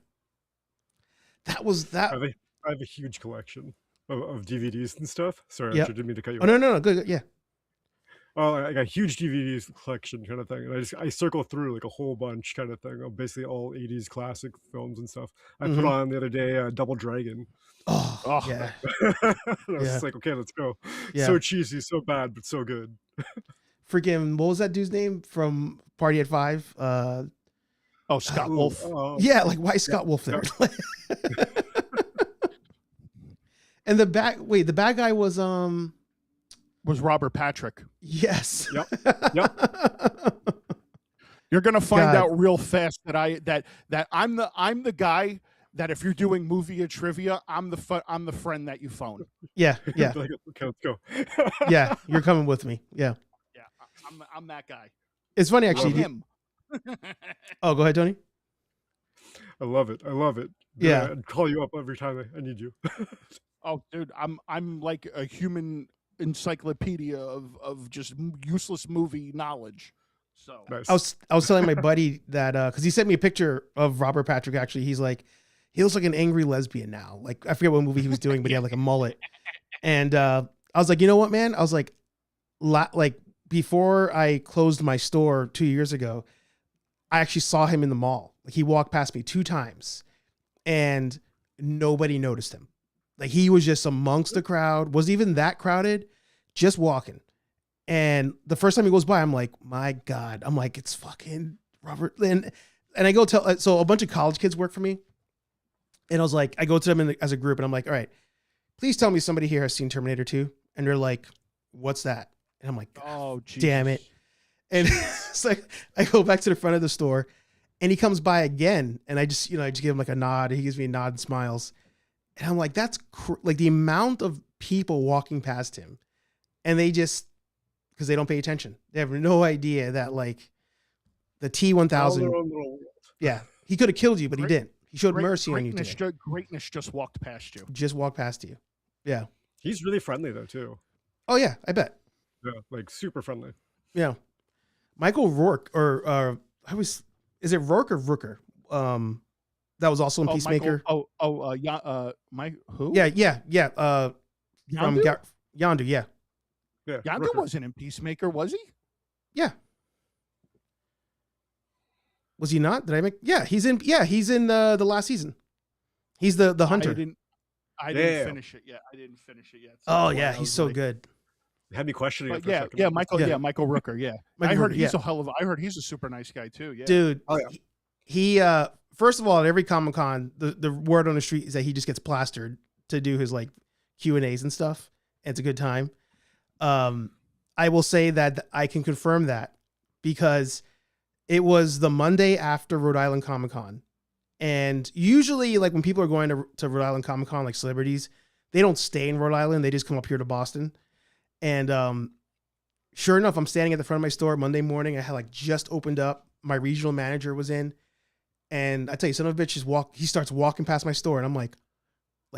That was that. I have a huge collection of DVDs and stuff. Sorry, I didn't mean to cut you off. Oh, no, good. Yeah. Oh, I got a huge DVDs collection kind of thing. And I circle through like a whole bunch kind of thing of basically all 80s classic films and stuff. I put on the other day Double Dragon. Oh yeah. I was just like, okay, let's go. Yeah. So cheesy, so bad, but so good. Freaking, what was that dude's name from Party at 5? Scott Wolf. Yeah, like why is Scott Wolf there? And the bad guy was Robert Patrick. Yes. You're gonna find out real fast that I'm the guy that if you're doing movie or trivia, I'm the friend that you phone. Yeah, yeah, Like, okay, let's go. yeah. You're coming with me. Yeah, Yeah, I'm that guy. it's funny I'm actually. him. Oh, go ahead, Tony. I love it. I love it. Yeah. I'd call you up every time I need you. Oh, dude, I'm like a human encyclopedia of just useless movie knowledge. So Nice. I was telling my buddy that because he sent me a picture of Robert Patrick. Actually, he's like, he looks like an angry lesbian now. Like I forget what movie he was doing, but he had like a mullet. And I was like, you know what, man? I was like, like before I closed my store 2 years ago, I actually saw him in the mall. Like he walked past me 2 times, and nobody noticed him. Like he was just amongst the crowd. Wasn't even that crowded, just walking. And the first time he goes by, I'm like, my God. I'm like, it's fucking Robert. And I go tell, so a bunch of college kids work for me. And I was like, I go to them as a group and I'm like, all right, please tell me somebody here has seen Terminator 2. And they're like, what's that? And I'm like, oh, Jesus. damn it. And it's like, I go back to the front of the store and he comes by again. And I just give him like a nod. He gives me a nod and smiles. And I'm like, that's like the amount of people walking past him, and they just, because they don't pay attention. They have no idea that like the T-1000. Yeah. He could have killed you, but he didn't. He showed mercy on you today. Greatness just walked past you. Just walked past you. Yeah. He's really friendly though too. Oh yeah, I bet. Yeah, like super friendly. Yeah. Michael Rourke, or is it Rourke or Rooker? That was also in Peacemaker. Mike, who? Yeah. From Yondu, yeah. Yeah. Yondu Rooker. wasn't in Peacemaker, was he? Yeah. Was he not? Did I make? Yeah, he's in the last season. He's the hunter. I didn't finish it yet. So oh yeah, he's so good. You had me questioning it. Michael Rooker. Yeah, Michael I heard Rooker, I heard he's a super nice guy too. Yeah, dude. Oh, yeah. He first of all, at every Comic-Con, the word on the street is that he just gets plastered to do his like Q&As and stuff. And it's a good time. I will say that I can confirm that because it was the Monday after Rhode Island Comic-Con. And usually like when people are going to Rhode Island Comic-Con, like celebrities, they don't stay in Rhode Island. They just come up here to Boston. And sure enough, I'm standing at the front of my store Monday morning. I had like just opened up. My regional manager was in. And I tell you, son of a bitch he starts walking past my store. And I'm like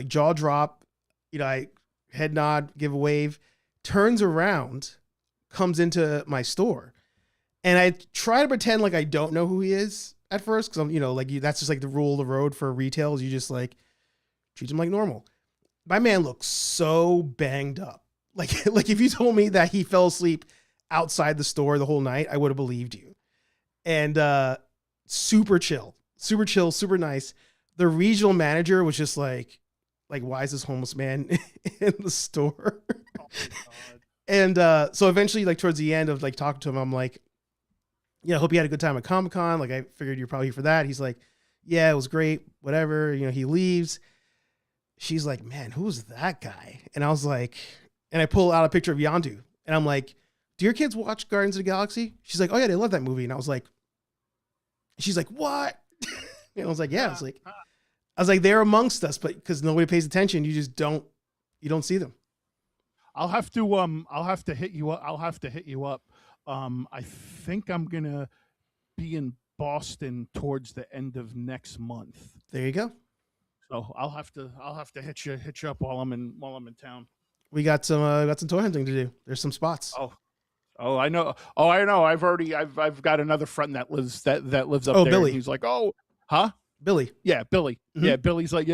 jaw drop, I head nod, give a wave, turns around, comes into my store. And I try to pretend like I don't know who he is at first. Cause I'm, that's just like the rule of the road for retail is you just like treat him like normal. My man looks so banged up. Like if you told me that he fell asleep outside the store the whole night, I would have believed you. And, super chill, super nice. The regional manager was just like, why is this homeless man in the store? Oh and so eventually, like towards the end of like talking to him, I'm like, yeah, I hope you had a good time at Comic-Con. Like I figured you're probably here for that. He's like, yeah, it was great. Whatever. He leaves. She's like, man, who's that guy? And I was like, and I pull out a picture of Yondu, and I'm like, do your kids watch Guardians of the Galaxy? She's like, oh yeah, they love that movie. And I was like, she's like, what? And I was like, yeah. I was like, they're amongst us, but because nobody pays attention, you don't see them. I'll have to hit you up. I think I'm gonna be in Boston towards the end of next month. There you go. So I'll have to hit you up while I'm in town. We got some toy hunting to do. There's some spots. Oh, I know. I've got another friend that lives up there. Billy. He's like, oh, huh? Billy. Yeah, Billy. Mm-hmm. Yeah, Billy's like,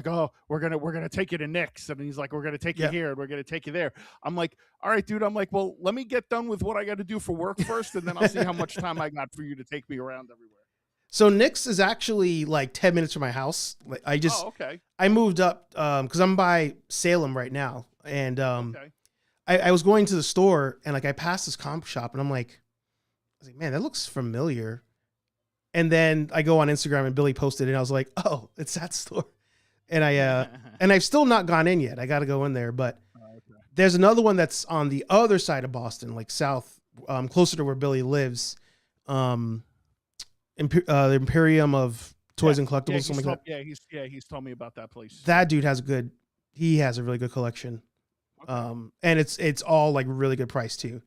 oh, we're gonna take you to Nick's, and he's like, we're gonna take you here, and we're gonna take you there. I'm like, all right, dude. I'm like, well, let me get done with what I got to do for work first, and then I'll see how much time I got for you to take me around everywhere. So Nick's is actually like 10 minutes from my house. Like I moved up because I'm by Salem right now, and I was going to the store, and like I passed this comic shop, and I was like, man, that looks familiar. And then I go on Instagram and Billy posted it, and I was like, oh, it's that store. And and I've still not gone in yet. I got to go in there, but there's another one that's on the other side of Boston, like south, closer to where Billy lives. The Imperium of Toys and Collectibles, he's something like that. He's told me about that place. That dude has a really good collection. Okay. And it's all like really good price too.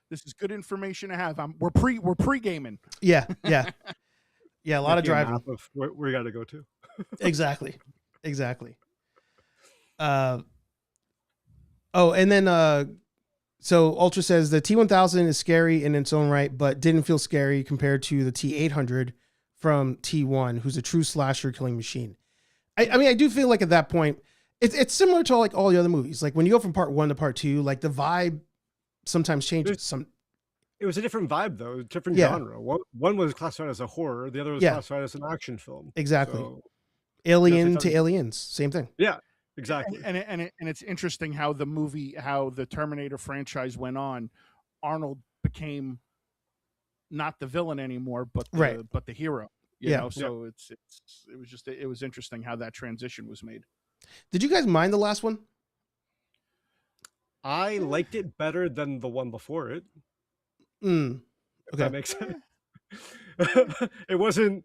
This is good information to have. We're pre-gaming. Yeah. A lot of Making a driving. map of where we got to go to. Exactly. And then so Ultra says the T1000 is scary in its own right, but didn't feel scary compared to the T800 from T1, who's a true slasher killing machine. I mean, I do feel like at that point, it's similar to like all the other movies. Like when you go from part 1 to part 2, like the vibe sometimes changes. It was a different vibe though, different genre. One was classified as a horror, the other was classified as an action film. Exactly. So, Alien to Aliens, same thing. Yeah, exactly. And it's interesting how the Terminator franchise went on. Arnold became not the villain anymore, but the hero. You know, so it was interesting how that transition was made. Did you guys mind the last one? I liked it better than the one before it. Okay. If that makes sense. It wasn't.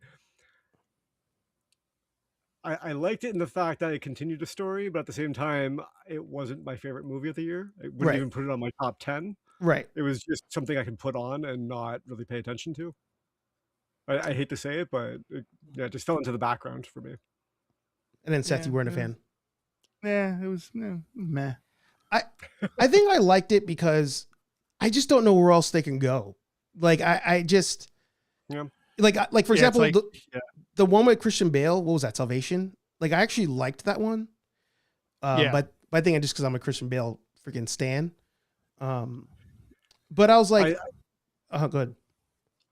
I liked it in the fact that it continued the story, but at the same time, it wasn't my favorite movie of the year. I wouldn't even put it on my top 10. Right. It was just something I could put on and not really pay attention to. I hate to say it, but it just fell into the background for me. And then Seth, you weren't a fan. Yeah, it was meh. I think I liked it because I just don't know where else they can go. Like I just like for example, the one with Christian Bale, what was that, Salvation? Like I actually liked that one. But I think just because I'm a Christian Bale freaking stan. But I was like, good.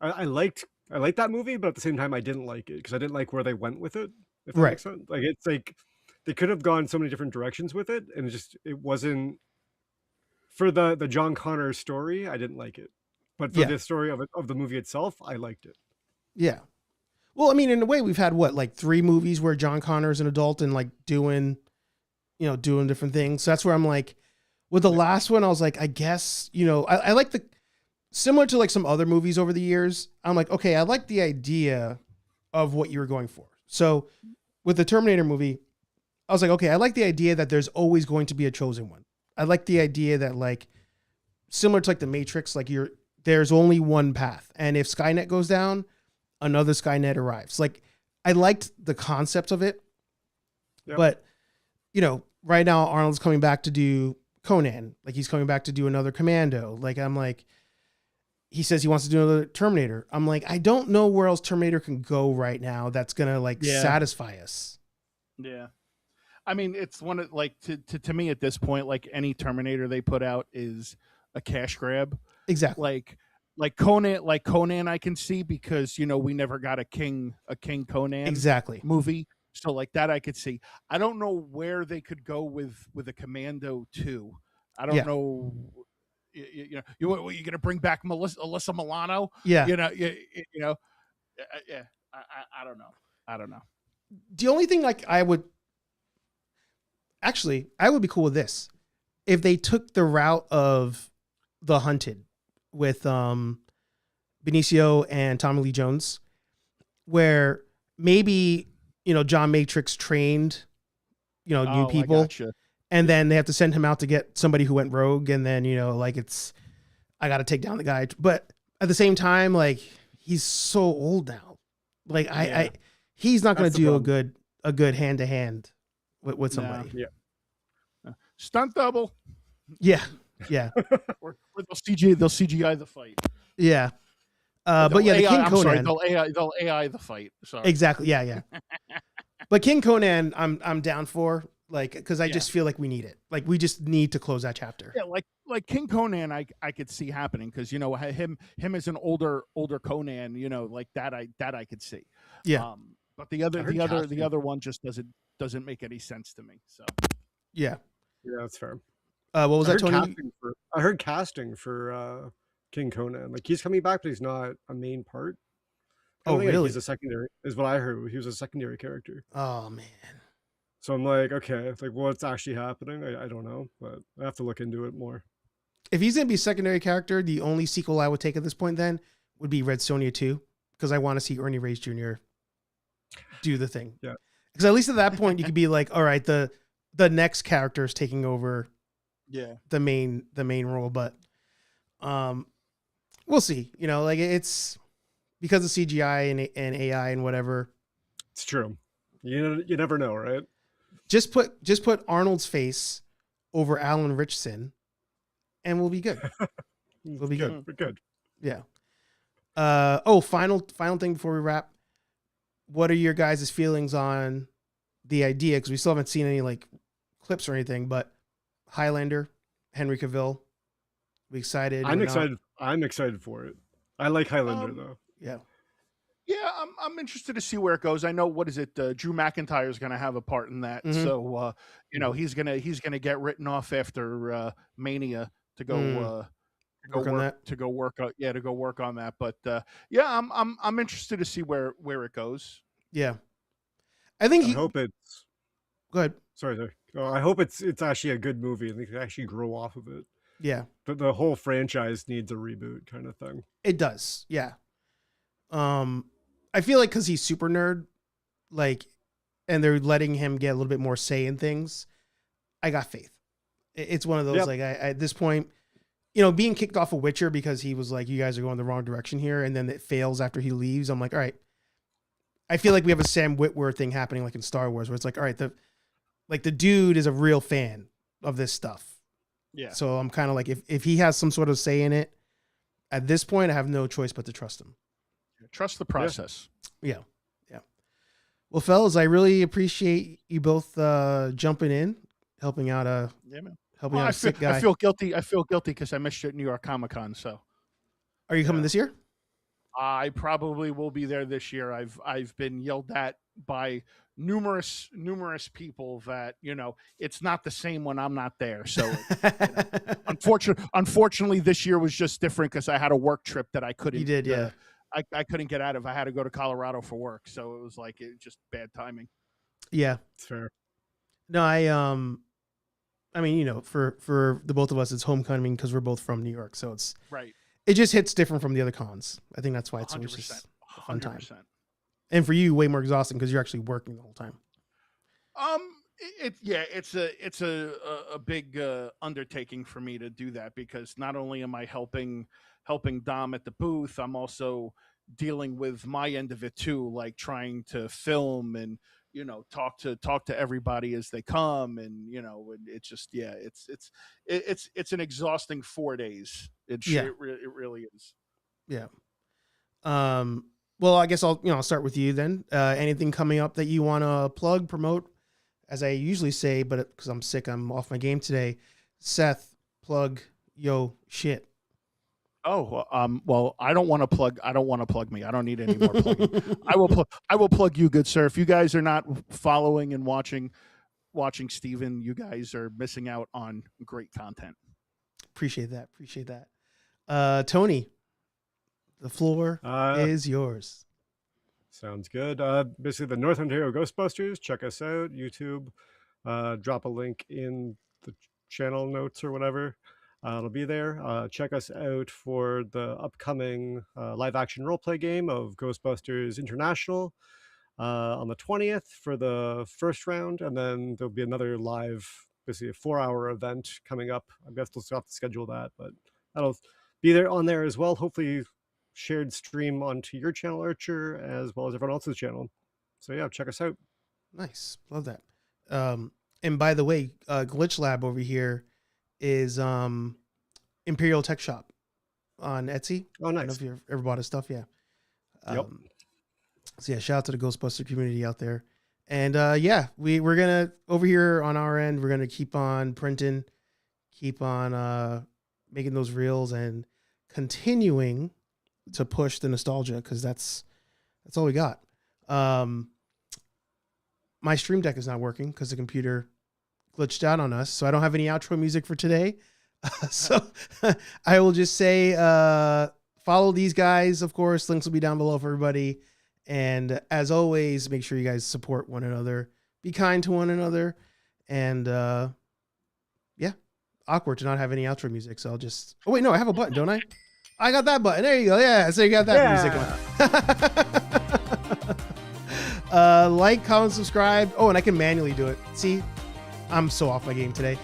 I liked that movie, but at the same time, I didn't like it because I didn't like where they went with it. If that makes sense. Like it's like they could have gone so many different directions with it, and it wasn't for the John Connor story. I didn't like it, but for the story of the movie itself, I liked it. Yeah. Well, I mean, in a way, we've had like 3 movies where John Connor is an adult and like doing different things. So that's where I'm like, with the last one, I was like, I guess, I like similar to like some other movies over the years. I'm like, okay, I like the idea of what you were going for. So with the Terminator movie, I was like, okay, I like the idea that there's always going to be a chosen one. I like the idea that like, similar to like the Matrix, like there's only one path. And if Skynet goes down, another Skynet arrives. Like I liked the concept of it, but right now Arnold's coming back to do Conan. Like he's coming back to do another Commando. Like I'm like, he says he wants to do another Terminator. I'm like, I don't know where else Terminator can go right now that's gonna like satisfy us. Yeah. I mean, it's one of like to me at this point, like any Terminator they put out is a cash grab. Exactly. Like Conan I can see because we never got a King Conan movie. So like that I could see. I don't know where they could go with a Commando 2. I don't know. You're gonna bring back Alyssa Milano? Yeah. I don't know. The only thing like I would be cool with this if they took the route of The Hunted with Benicio and Tommy Lee Jones, where maybe John Matrix trained new people, and then they have to send him out to get somebody who went rogue, and then I got to take down the guy, but at the same time, like he's so old now, like he's not going to do a good hand to hand with somebody. Stunt double. Yeah. or they'll CGI the fight. Yeah. But yeah, the King Conan. They'll AI the fight. Sorry. Exactly. Yeah. But King Conan, I'm down for, like, because I just feel like we need it. Like we just need to close that chapter. Yeah, like King Conan, I could see happening because him as an older Conan, like that I could see. Yeah. But the other one just doesn't make any sense to me. So. Yeah. Yeah, that's fair. What was that, Tony? I heard casting for King Conan. Like he's coming back, but he's not a main part. Really? He's a secondary, is what I heard. He was a secondary character. Oh man. So I'm like, okay, like what's actually happening? I don't know, but I have to look into it more. If he's gonna be a secondary character, the only sequel I would take at this point then would be Red Sonja 2, because I want to see Ernie Reyes Jr. do the thing. Yeah. Because at least at that point you could be like, all right, the next character is taking over the main role, but we'll see. You know, like it's because of CGI and AI and whatever. It's true. You never know, right? Just put Arnold's face over Alan Richardson and we'll be good. We'll be good. We're good. Yeah. Final thing before we wrap. What are your guys' feelings on the idea? Because we still haven't seen any like clips or anything, but Highlander, Henry Cavill, we excited? I'm excited. I'm excited for it. I like Highlander though. Yeah. Yeah, I'm interested to see where it goes. I know Drew McIntyre is going to have a part in that, so you know he's gonna get written off after Mania to go go work on that. But yeah, I'm interested to see where it goes. Yeah, I think I hope it's. Go ahead. Sorry. I hope it's actually a good movie and they can actually grow off of it. Yeah, the whole franchise needs a reboot, kind of thing. It does. Yeah. I feel like because he's super nerd, like, and they're letting him get a little bit more say in things. I got faith. It's one of those like I at this point, you know, being kicked off of Witcher because he was like, you guys are going the wrong direction here, and then it fails after he leaves. I'm like, all right. I feel like we have a Sam Witwer thing happening like in Star Wars, where it's like, all right, the dude is a real fan of this stuff. Yeah. So I'm kind of like, if he has some sort of say in it, at this point, I have no choice but to trust him. Trust the process. Yeah. Well, fellas, I really appreciate you both jumping in, helping out a sick guy. I feel guilty because I missed you at New York Comic Con. So, are you coming this year? I probably will be there this year. I've been yelled at by numerous people that, you know, it's not the same when I'm not there. So unfortunately this year was just different because I had a work trip that I couldn't. You did, yeah. I couldn't get out of. I had to go to Colorado for work, so it was like just bad timing. Yeah, it's fair. No, I mean, you know, for the both of us, it's homecoming because we're both from New York, so it's right. It just hits different from the other cons. I think that's why it's always just a fun time. And for you, way more exhausting because you're actually working the whole time. It's a big undertaking for me to do that because not only am I helping Dom at the booth, I'm also dealing with my end of it too, like trying to film and, you know, talk to everybody as they come, and, you know, it's just it's an exhausting 4 days. It really is. Yeah. Well, I guess I'll start with you then. Anything coming up that you want to plug, promote? As I usually say, but because I'm sick, I'm off my game today. Seth, plug yo shit. Oh, well, I don't want to plug me. I don't need any more plugging. I will plug you, good sir. If you guys are not following and watching Steven, you guys are missing out on great content. Appreciate that. Tony, the floor is yours. Sounds good. Basically, the North Ontario Ghostbusters. Check us out. YouTube. Drop a link in the channel notes or whatever. It'll be there. Check us out for the upcoming live-action roleplay game of Ghostbusters International on the 20th for the first round, and then there'll be another live, basically a 4-hour event coming up. I guess we'll still have to schedule that, but that'll be there on there as well. Hopefully shared stream onto your channel, Archer, as well as everyone else's channel. So yeah, check us out. Nice. Love that. And by the way, Glitch Lab over here is Imperial Tech Shop on Etsy. Oh, nice. I don't know if you've ever bought his stuff. Yeah. Yep. So yeah, shout out to the Ghostbuster community out there. And yeah, we're gonna over here on our end, we're gonna keep on printing, keep on making those reels and continuing to push the nostalgia, because that's all we got. My stream deck is not working because the computer glitched out on us, so I don't have any outro music for today. So I will just say follow these guys, of course. Links will be down below for everybody. And as always, make sure you guys support one another, be kind to one another, and yeah, awkward to not have any outro music. So I'll just, oh wait, no, I have a button, don't I? I got that button. There you go. Yeah, so you got that music one. Like, comment, subscribe. Oh, and I can manually do it. See, I'm so off my game today.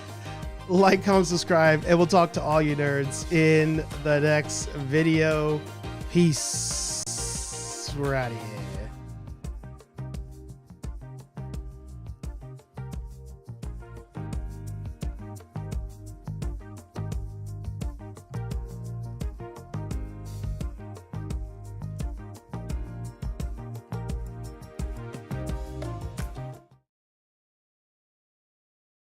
Like, comment, subscribe, and we'll talk to all you nerds in the next video. Peace. We're out of here.